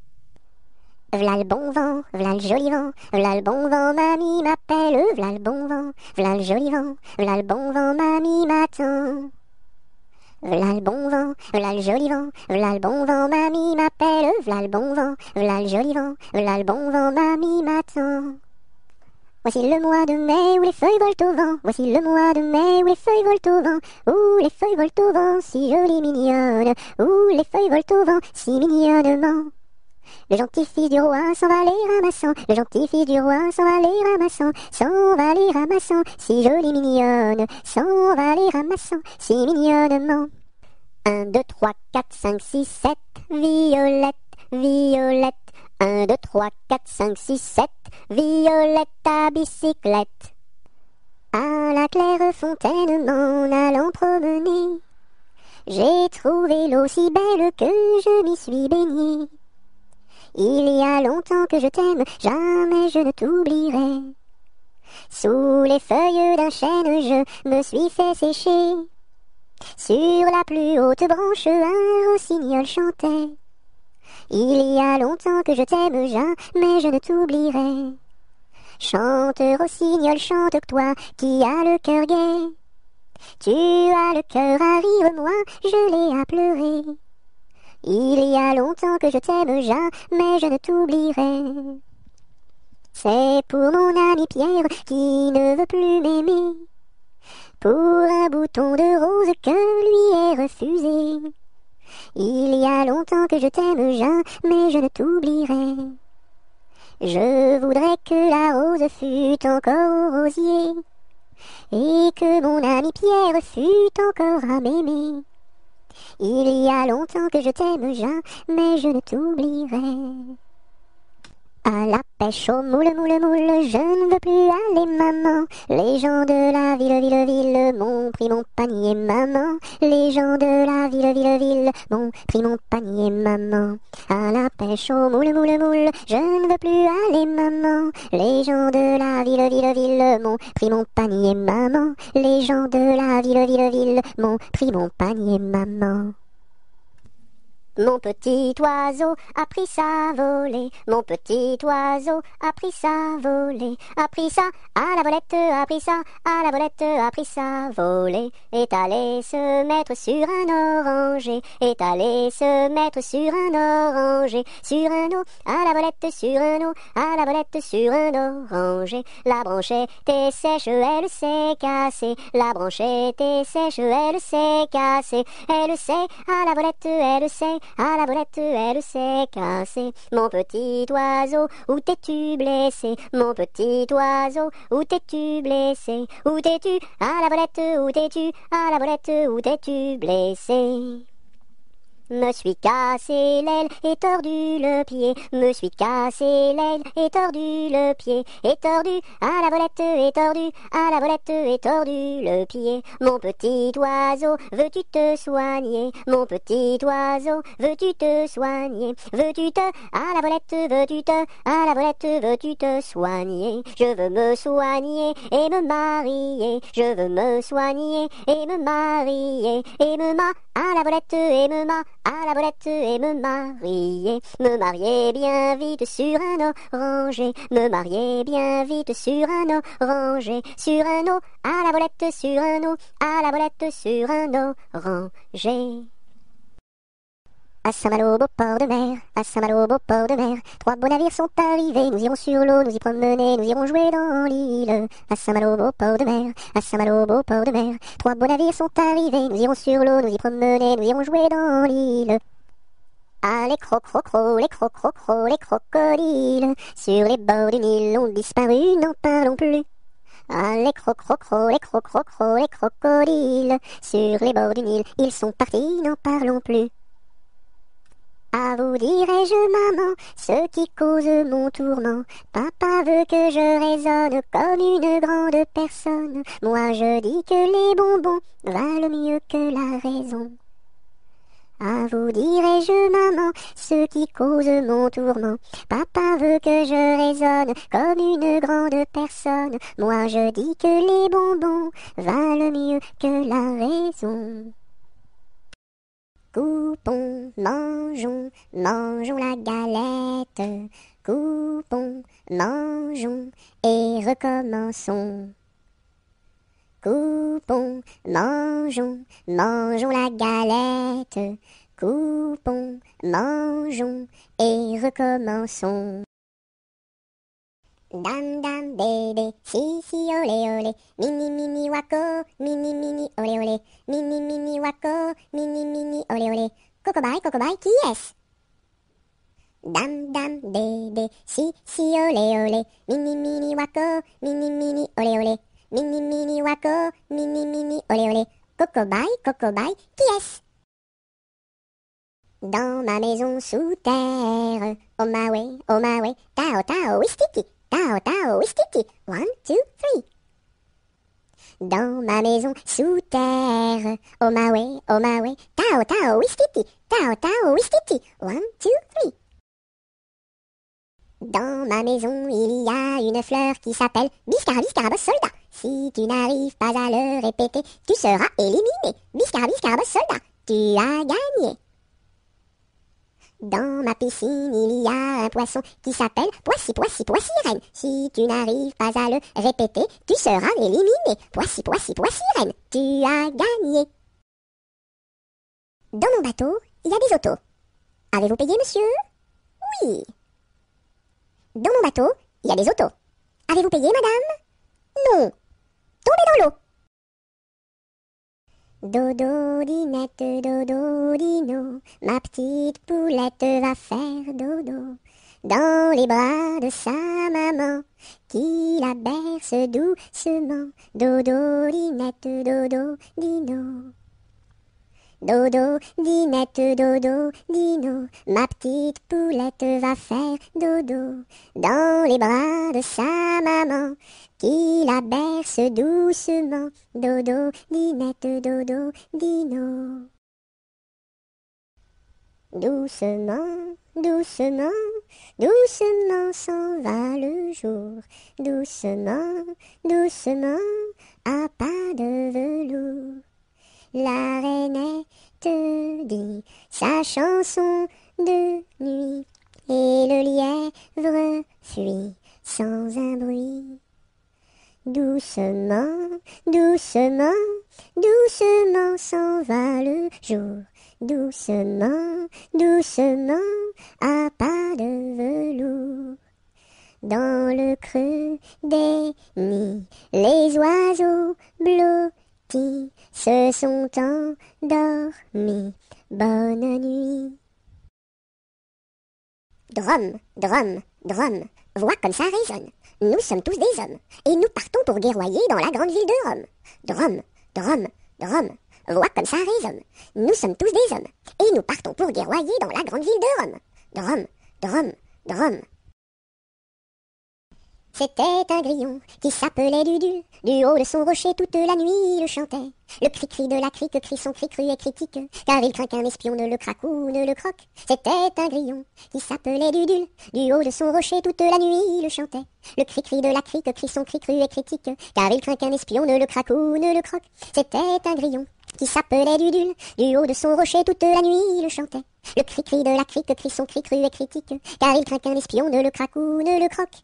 Speaker 1: V'là le bon vent, v'là le joli vent, v'là le bon vent, mamie m'appelle, v'là le bon vent, v'là le joli vent, v'là le bon vent, mamie m'attend. V'là le bon vent, v'là le joli vent, v'là le bon vent, mamie m'appelle, v'là le bon vent, v'là le joli vent, v'là le bon vent, mamie m'attend. Voici le mois de mai où les feuilles volent au vent, voici le mois de mai où les feuilles volent au vent, où les feuilles volent au vent, si jolies mignonnes, où les feuilles volent au vent, si mignonnement. Le gentil fils du roi s'en va les ramassant, le gentil fils du roi s'en va les ramassant, s'en va les ramassant, si jolie mignonne, s'en va les ramassant, si mignonnement. 1, 2, 3, 4, 5, 6, 7, violette, violette. 1, 2, 3, 4, 5, 6, 7, violette à bicyclette. À la claire fontaine m'en allant promener, j'ai trouvé l'eau si belle que je m'y suis baignée. Il y a longtemps que je t'aime, jamais je ne t'oublierai. Sous les feuilles d'un chêne, je me suis fait sécher. Sur la plus haute branche, un rossignol chantait. Il y a longtemps que je t'aime, jamais je ne t'oublierai. Chante, rossignol, chante, toi qui as le cœur gai. Tu as le cœur à rire, moi je l'ai à pleurer. Il y a longtemps que je t'aime, jamais je ne t'oublierai. C'est pour mon ami Pierre qui ne veut plus m'aimer, pour un bouton de rose que lui est refusé. Il y a longtemps que je t'aime, jamais je ne t'oublierai. Je voudrais que la rose fût encore au rosier, et que mon ami Pierre fût encore à m'aimer. Il y a longtemps que je t'aime, jamais je ne t'oublierai. À la pêche au moule, moule, moule, je ne veux plus aller, maman. Les gens de la ville m'ont pris mon panier, maman. Les gens de la ville m'ont pris mon panier, maman. À la pêche au moule, moule, moule, je ne veux plus aller, maman. Les gens de la ville m'ont pris mon panier, maman. Les gens de la ville m'ont pris mon panier, maman. Mon petit oiseau a pris sa volée, mon petit oiseau a pris sa volée, a pris ça à la volette, a pris ça à la volette, a pris sa volée, est allé se mettre sur un oranger, est allé se mettre sur un oranger, sur un eau, à la volette, sur un eau, à la volette, sur un oranger. La branche était sèche, elle s'est cassée, la branche était sèche, elle s'est cassée, elle sait, à la volette, elle sait, à la volette, elle s'est cassée. Mon petit oiseau, où t'es-tu blessé? Mon petit oiseau, où t'es-tu blessé? Où t'es-tu? À la volette, où t'es-tu? À la volette, où t'es-tu blessé? Me suis cassé l'aile et tordu le pied. Me suis cassé l'aile et tordu le pied. Et tordu à la volette et tordu à la volette et tordu le pied. Mon petit oiseau, veux-tu te soigner? Mon petit oiseau, veux-tu te soigner? Veux-tu te à la volette, veux-tu te à la volette, veux-tu te soigner? Je veux me soigner et me marier. Je veux me soigner et me marier. Et me à la volette et me à la volette et me marier bien vite sur un oranger, me marier bien vite sur un oranger, sur un eau, à la volette sur un eau, à la volette sur un oranger. À Saint-Malo, beau port de mer, à Saint-Malo, beau port de mer, 3 beaux navires sont arrivés, nous irons sur l'eau, nous y promener, nous irons jouer dans l'île. À Saint-Malo, beau port de mer, à Saint-Malo, beau port de mer, 3 beaux navires sont arrivés, nous irons sur l'eau, nous y promener, nous irons jouer dans l'île. Ah, les crocrocros, les crocrocros, les crocodiles, sur les bords du Nil ont disparu, n'en parlons plus. Ah, les crocrocros, les crocrocros, les crocodiles, sur les bords du Nil, ils sont partis, n'en parlons plus. À vous dirai-je, maman, ce qui cause mon tourment. Papa veut que je raisonne comme une grande personne. Moi je dis que les bonbons valent mieux que la raison. À vous dirai-je, maman, ce qui cause mon tourment. Papa veut que je raisonne comme une grande personne. Moi je dis que les bonbons valent mieux que la raison. Coupons, mangeons, mangeons la galette. Coupons, mangeons et recommençons. Coupons, mangeons, mangeons la galette. Coupons, mangeons et recommençons. Dam dam bébé, si si olé olé, mini mini wako, mini olé olé, mini wako, mini olé olé. Cocobaye, qui est-ce? Dam dam bébé, si si olé olé, mini wako, mini olé olé, mini wako, mini olé olé. Cocobaye, qui est-ce? Dans ma maison sous terre, oh my way, tao tao wistiki. Tao, tao, wistiki, 1, 2, 3. Dans ma maison sous terre, oh my way, tao, tao, wistiki, tao, wistiki, 1, 2, 3. Dans ma maison, il y a une fleur qui s'appelle Biscarabos soldat. Si tu n'arrives pas à le répéter, tu seras éliminé. Biscarabos soldat, tu as gagné. Dans ma piscine, il y a un poisson qui s'appelle Poissy reine. Si tu n'arrives pas à le répéter, tu seras éliminé. Poissy reine, tu as gagné. Dans mon bateau, il y a des autos. Avez-vous payé, monsieur? Oui. Dans mon bateau, il y a des autos. Avez-vous payé, madame? Non. Tombez dans l'eau. Dodo, dinette, dodo, dino, ma petite poulette va faire dodo dans les bras de sa maman, qui la berce doucement. Dodo, dinette, dodo, dino. Dodo, dinette, dodo, dino, ma petite poulette va faire dodo dans les bras de sa maman, qui la berce doucement. Dodo, dinette, dodo, dino. Doucement, doucement, doucement s'en va le jour. Doucement, doucement, à pas de velours. La rainette dit sa chanson de nuit, et le lièvre fuit sans un bruit. Doucement, doucement, doucement s'en va le jour. Doucement, doucement, à pas de velours. Dans le creux des nids, les oiseaux blottis se sont endormis. Bonne nuit. Drum, drum, drum, vois comme ça résonne. Nous sommes tous des hommes, et nous partons pour guerroyer dans la grande ville de Rome. Drum, drum, drum, vois comme ça résonne. Nous sommes tous des hommes, et nous partons pour guerroyer dans la grande ville de Rome. Drum, drum, drum. C'était un grillon qui s'appelait Dudule. Du haut de son rocher toute la nuit il le chantait. Le cri-cri de la crique crie son cri cru et critique, car il craint qu'un espion ne le craque ou ne le croque. C'était un grillon qui s'appelait Dudule. Du haut de son rocher toute la nuit il le chantait. Le cri-cri de la crique crie son cri cru et critique, car il craint qu'un espion ne le craque ou ne le croque. C'était un grillon qui s'appelait Dudule. Du haut de son rocher toute la nuit il le chantait. Le cri-cri de la crique crie son cri cru et critique, car il craint qu'un espion ne le craque ou ne le croque.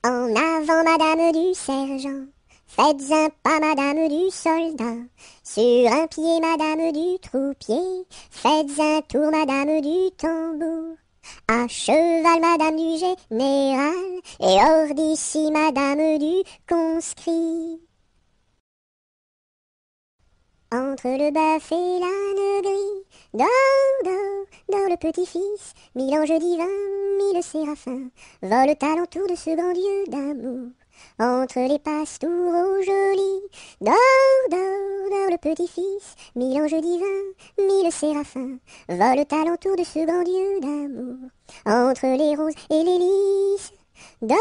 Speaker 1: En avant, madame du sergent, faites un pas, madame du soldat. Sur un pied, madame du troupier, faites un tour, madame du tambour. À cheval, madame du général, et hors d'ici, madame du conscrit. Entre le bœuf et l'âne gris, dans le petit-fils, mille anges divins, mille séraphins, volent alentour de ce grand Dieu d'amour. Entre les pastoureaux jolis, dans le petit-fils, mille anges divins, mille séraphins, volent alentour de ce grand Dieu d'amour. Entre les roses et les lys, dans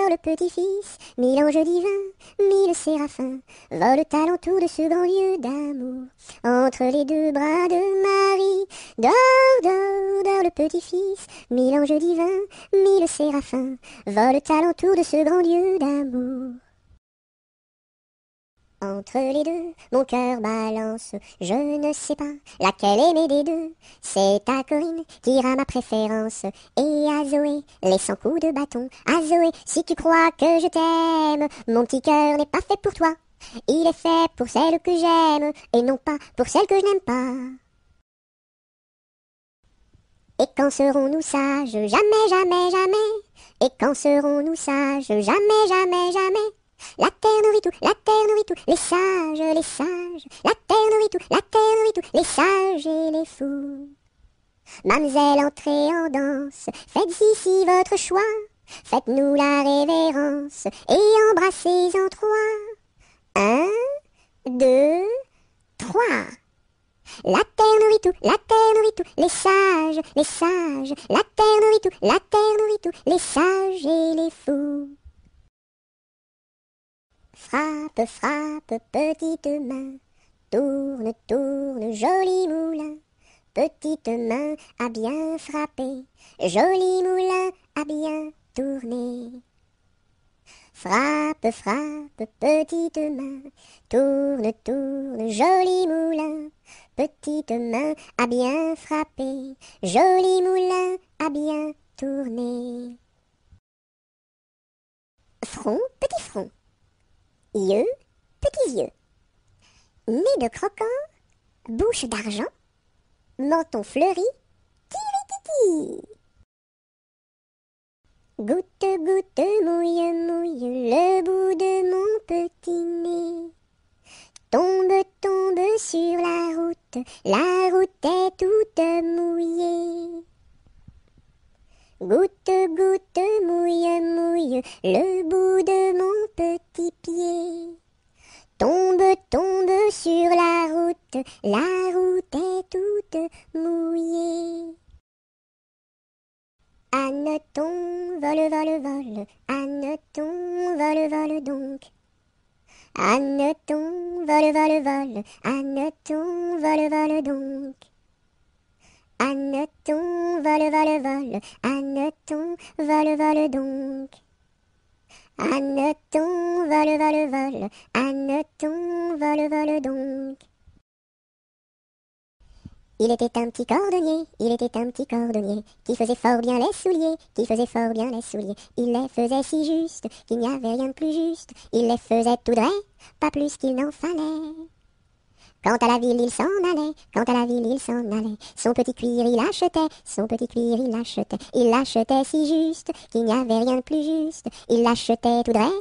Speaker 1: le petit-fils, mille anges divins, mille séraphins, volent alentour de ce grand Dieu d'amour. Entre les deux bras de Marie, dans le petit-fils, mille anges divins, mille séraphins, volent alentour de ce grand Dieu d'amour. Entre les deux, mon cœur balance, je ne sais pas laquelle aimer des deux. C'est à Corinne qui ira ma préférence, et à Zoé, les 100 coups de bâton. À Zoé, si tu crois que je t'aime, mon petit cœur n'est pas fait pour toi. Il est fait pour celle que j'aime, et non pas pour celle que je n'aime pas. Et quand serons-nous sages? Jamais, jamais, jamais. Et quand serons-nous sages? Jamais, jamais, jamais. La terre nourrit tout, les sages, les sages. La terre nourrit tout, les sages et les fous. Mademoiselle, entrez en danse, faites ici votre choix. Faites-nous la révérence et embrassez en 3. 1, 2, 3. La terre nourrit tout, les sages, les sages. La terre nourrit tout, les sages et les fous. Frappe, frappe, petite main, tourne, tourne, joli moulin. Petite main à bien frapper, joli moulin à bien tourner. Frappe, frappe, petite main, tourne, tourne, joli moulin. Petite main à bien frapper, joli moulin à bien tourner. Front, petit front. Yeux, petits yeux. Nez de croquant, bouche d'argent, menton fleuri, tiri-titi. Goutte, goutte, mouille, mouille, le bout de mon petit nez. Tombe, tombe sur la route est toute mouillée. Goutte, goutte, mouille, mouille, le bout de mon petit pied. Tombe, tombe sur la route est toute mouillée. Hanneton, vole, vole, vole, hanneton, vole, vole donc. Hanneton, vole, vole, vole, hanneton, vole, vole donc. Hanneton, vole, vole, vole, hanneton, vole, vole donc. Hanneton, vole, vole, vole, hanneton, vole, vole donc. Il était un petit cordonnier, il était un petit cordonnier, qui faisait fort bien les souliers, qui faisait fort bien les souliers. Il les faisait si juste, qu'il n'y avait rien de plus juste. Il les faisait tout droit, pas plus qu'il n'en fallait. Quand à la ville il s'en allait, quand à la ville il s'en allait, son petit cuir il achetait, son petit cuir il achetait. Il l'achetait si juste, qu'il n'y avait rien de plus juste. Il l'achetait tout droit,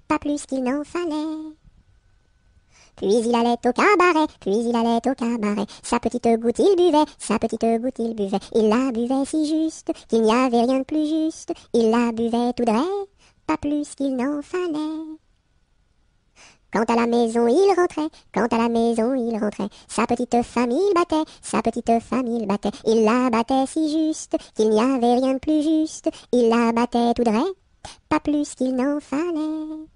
Speaker 1: pas plus qu'il n'en fallait. Puis il allait au cabaret, puis il allait au cabaret. Sa petite goutte il buvait, sa petite goutte il buvait. Il la buvait si juste qu'il n'y avait rien de plus juste. Il la buvait tout dret, pas plus qu'il n'en fallait. Quand à la maison il rentrait, quand à la maison il rentrait, sa petite femme il battait, sa petite femme il battait. Il la battait si juste qu'il n'y avait rien de plus juste. Il la battait tout dret, pas plus qu'il n'en fallait.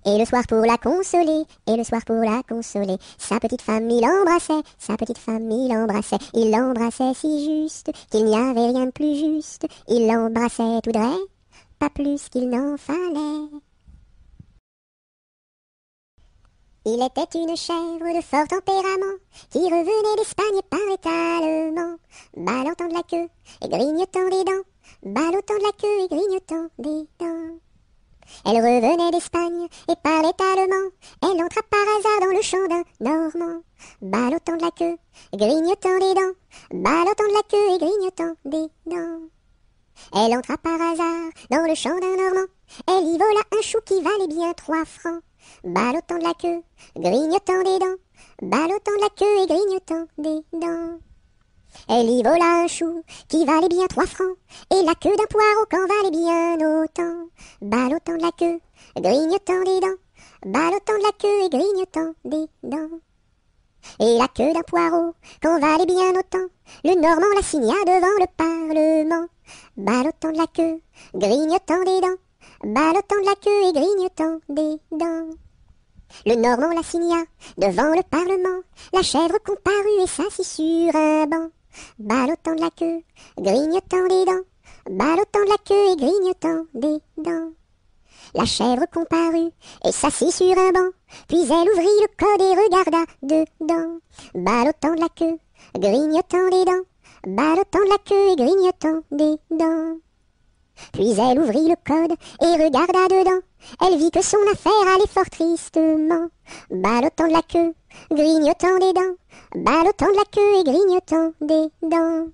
Speaker 1: Et le soir pour la consoler, et le soir pour la consoler, sa petite femme il embrassait, sa petite femme il l'embrassait si juste qu'il n'y avait rien de plus juste. Il l'embrassait tout dret, pas plus qu'il n'en fallait. Il était une chèvre de fort tempérament, qui revenait d'Espagne par étalement, ballottant de la queue et grignotant des dents, ballottant de la queue et grignotant des dents. Elle revenait d'Espagne et parlait allemand, elle entra par hasard dans le champ d'un Normand, ballottant de la queue et grignotant des dents, ballottant de la queue et grignotant des dents. Elle entra par hasard dans le champ d'un Normand, elle y vola un chou qui valait bien 3 francs. Ballottant de la queue, grignotant des dents, ballottant de la queue et grignotant des dents. Elle y vola un chou qui valait bien 3 francs, et la queue d'un poireau qu'en valait bien autant. Ballottant de la queue, grignotant des dents, ballottant de la queue et grignotant des dents. Et la queue d'un poireau qu'en valait bien autant, le Normand la signa devant le Parlement. Ballottant de la queue, grignotant des dents, ballottant de la queue et grignotant des dents. Le Normand la signa devant le Parlement, la chèvre comparut et s'assit sur un banc. Ballottant de la queue, grignotant des dents, ballottant de la queue et grignotant des dents. La chèvre comparut et s'assit sur un banc, puis elle ouvrit le code et regarda dedans. Ballottant de la queue, grignotant des dents, ballottant de la queue et grignotant des dents. Puis elle ouvrit le code et regarda dedans. Elle vit que son affaire allait fort tristement. Ballottant de la queue, grignotant des dents, ballottant de la queue et grignotant des dents.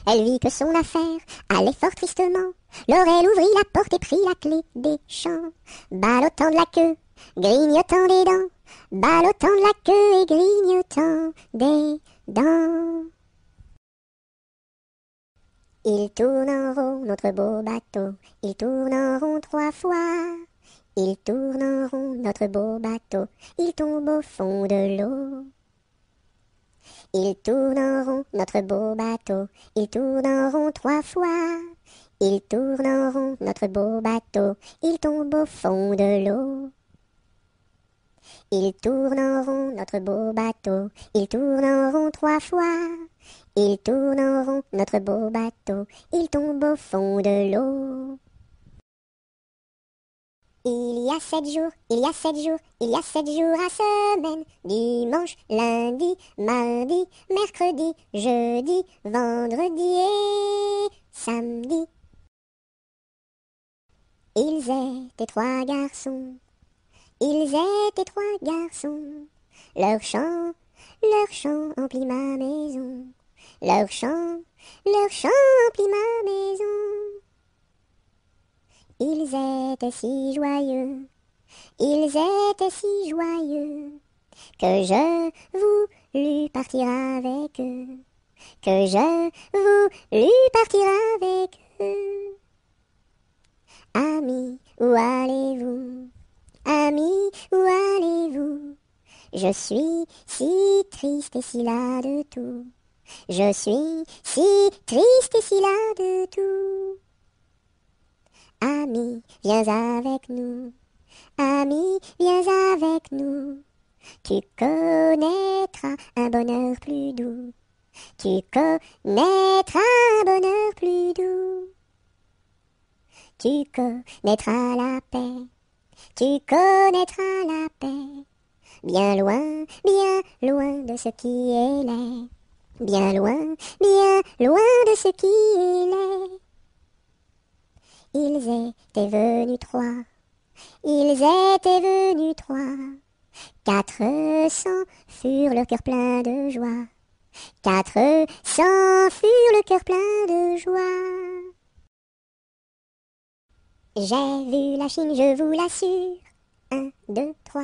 Speaker 1: Elle vit que son affaire allait fort tristement. Alors elle ouvrit la porte et prit la clé des champs. Ballottant de la queue, grignotant des dents, ballottant de la queue et grignotant des dents. Il tourne en rond notre beau bateau, il tourne en rond 3 fois. Il tourne en rond notre beau bateau, il tombe au fond de l'eau. Il tourne en rond notre beau bateau, il tourne en rond 3 fois. Il tourne en rond notre beau bateau, il tombe au fond de l'eau. Il tourne en rond notre beau bateau, il tourne en rond 3 fois. Il tourne en rond notre beau bateau, il tombe au fond de l'eau. Il y a 7 jours, il y a 7 jours, il y a 7 jours à semaine. Dimanche, lundi, mardi, mercredi, jeudi, vendredi et samedi. Ils étaient 3 garçons, ils étaient 3 garçons. Leur chant emplit ma maison. Leur chant emplit ma maison. Ils étaient si joyeux, ils étaient si joyeux, que je voulus partir avec eux, que je voulus partir avec eux. Amis, où allez-vous? Amis, où allez-vous? Je suis si triste et si las de tout. Je suis si triste et si las de tout. Ami, viens avec nous. Ami, viens avec nous. Tu connaîtras un bonheur plus doux. Tu connaîtras un bonheur plus doux. Tu connaîtras la paix. Tu connaîtras la paix. Bien loin de ce qui est laid. Bien loin de ce qui est laid. Ils étaient venus 3, ils étaient venus 3. 400 furent le cœur plein de joie. 400 furent le cœur plein de joie. J'ai vu la Chine, je vous l'assure. 1, 2, 3.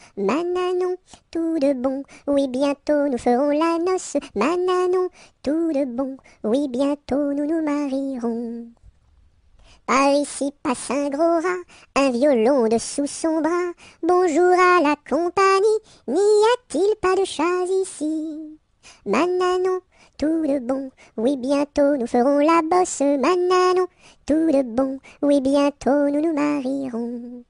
Speaker 1: Mananon, tout de bon, oui bientôt nous ferons la noce. Mananon, tout de bon, oui bientôt nous nous marierons. Par ici passe un gros rat, un violon dessous son bras. Bonjour à la compagnie, n'y a-t-il pas de chats ici? Mananon, tout de bon, oui bientôt nous ferons la bosse. Mananon, tout de bon, oui bientôt nous nous marierons.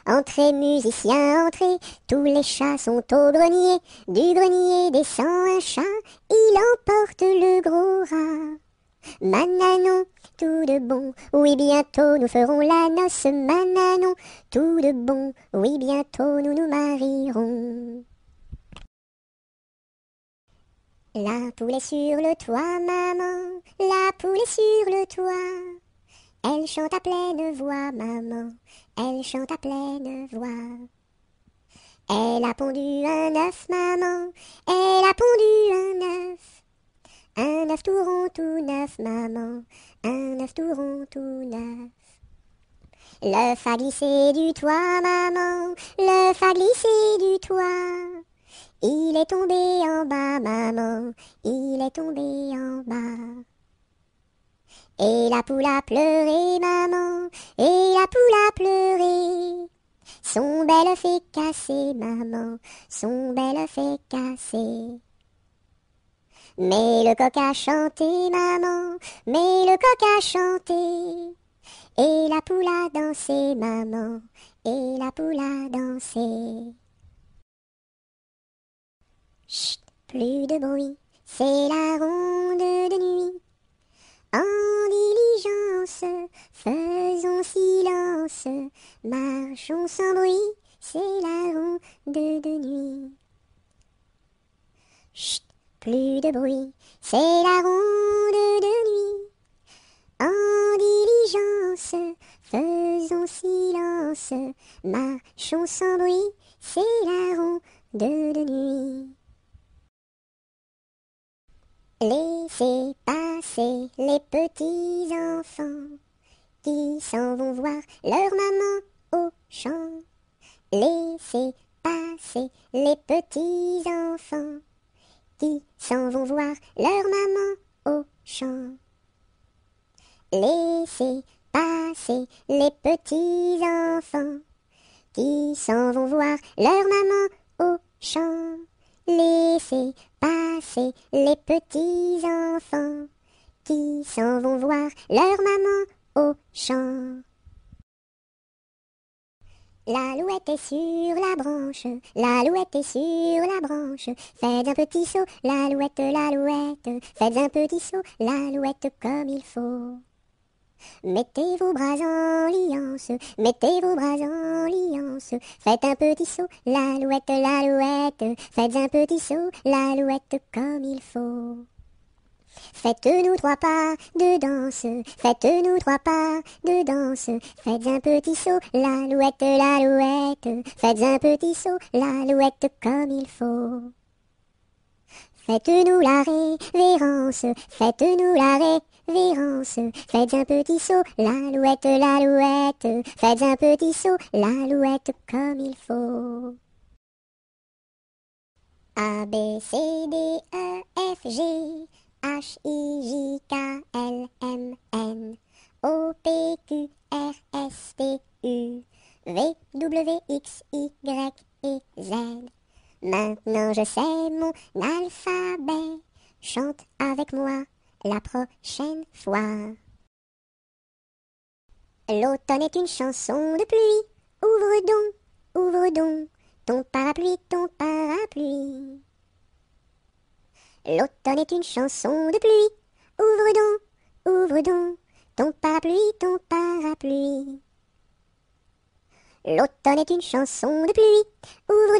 Speaker 1: Entrez musiciens, entrez, tous les chats sont au grenier. Du grenier descend un chat, il emporte le gros rat. Mananon, tout de bon, oui bientôt nous ferons la noce. Mananon, tout de bon, oui bientôt nous nous marierons. La poule est sur le toit, maman, la poule est sur le toit. Elle chante à pleine voix, maman, elle chante à pleine voix. Elle a pondu un œuf, maman, elle a pondu un œuf. Un œuf tout rond, tout neuf, maman, un œuf tout rond, tout neuf. L'œuf a glissé du toit, maman, l'œuf a glissé du toit. Il est tombé en bas, maman, il est tombé en bas. Et la poule a pleuré, maman, et la poule a pleuré. Son bel œuf est cassé, maman, son bel œuf est cassé. Mais le coq a chanté, maman, mais le coq a chanté. Et la poule a dansé, maman, et la poule a dansé. Chut, plus de bruit, c'est la ronde de nuit. En diligence, faisons silence, marchons sans bruit, c'est la ronde de nuit. Chut, plus de bruit, c'est la ronde de nuit. En diligence, faisons silence, marchons sans bruit, c'est la ronde de nuit. Laissez passer les petits enfants qui s'en vont voir leur maman au champ. Laissez passer les petits enfants qui s'en vont voir leur maman au champ. Laissez passer les petits enfants qui s'en vont voir leur maman au champ. Laissez passer les petits enfants qui s'en vont voir leur maman au champ. L'alouette est sur la branche, l'alouette est sur la branche. Faites un petit saut, l'alouette, l'alouette. Faites un petit saut, l'alouette comme il faut. Mettez vos bras en liance, mettez vos bras en liance. Faites un petit saut, l'alouette, l'alouette. Faites un petit saut, l'alouette comme il faut. Faites-nous 3 pas de danse, faites-nous 3 pas de danse. Faites un petit saut, l'alouette, l'alouette. Faites un petit saut, l'alouette comme il faut. Faites-nous la révérence, faites-nous la révérence. Faites un petit saut, l'alouette, l'alouette. Faites un petit saut, l'alouette comme il faut. A, B, C, D, E, F, G, H, I, J, K, L, M, N, O, P, Q, R, S, T, U, V, W, X, Y et Z. Maintenant je sais mon alphabet, chante avec moi la prochaine fois. L'automne est une chanson de pluie, ouvre donc ton parapluie, ton parapluie. L'automne est une chanson de pluie, ouvre donc ton parapluie, ton parapluie. L'automne est une chanson de pluie, ouvre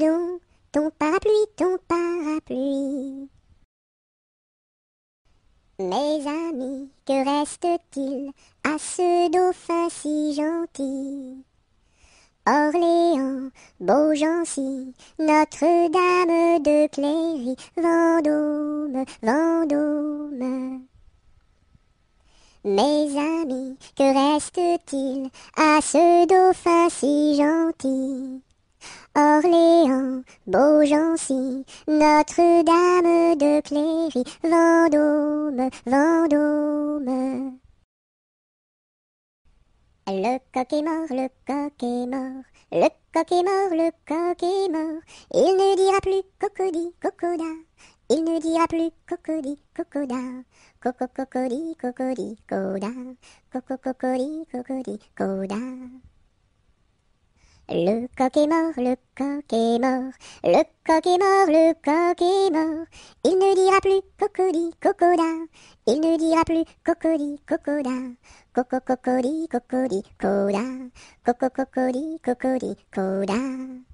Speaker 1: donc ton parapluie, ton parapluie. Mes amis, que reste-t-il à ce dauphin si gentil? Orléans, Beaugency, Notre-Dame de Cléry, Vendôme, Vendôme. Mes amis, que reste-t-il à ce dauphin si gentil? Orléans, Beaugency, Notre-Dame de Cléry, Vendôme, Vendôme. Le coq est mort, le coq est mort, le coq est mort, le coq est mort. Il ne dira plus cocody, cocoda, il ne dira plus cocody, cocoda, coco cocody, cocody, coda, coco cocody, cocody, coda. Le coq est mort, le coq est mort, le coq est mort, le coq est mort. Il ne dira plus cocody, cocoda, il ne dira plus cocody, cocoda, coco cocody, cocody, coda, coco cocody, cocody, coda.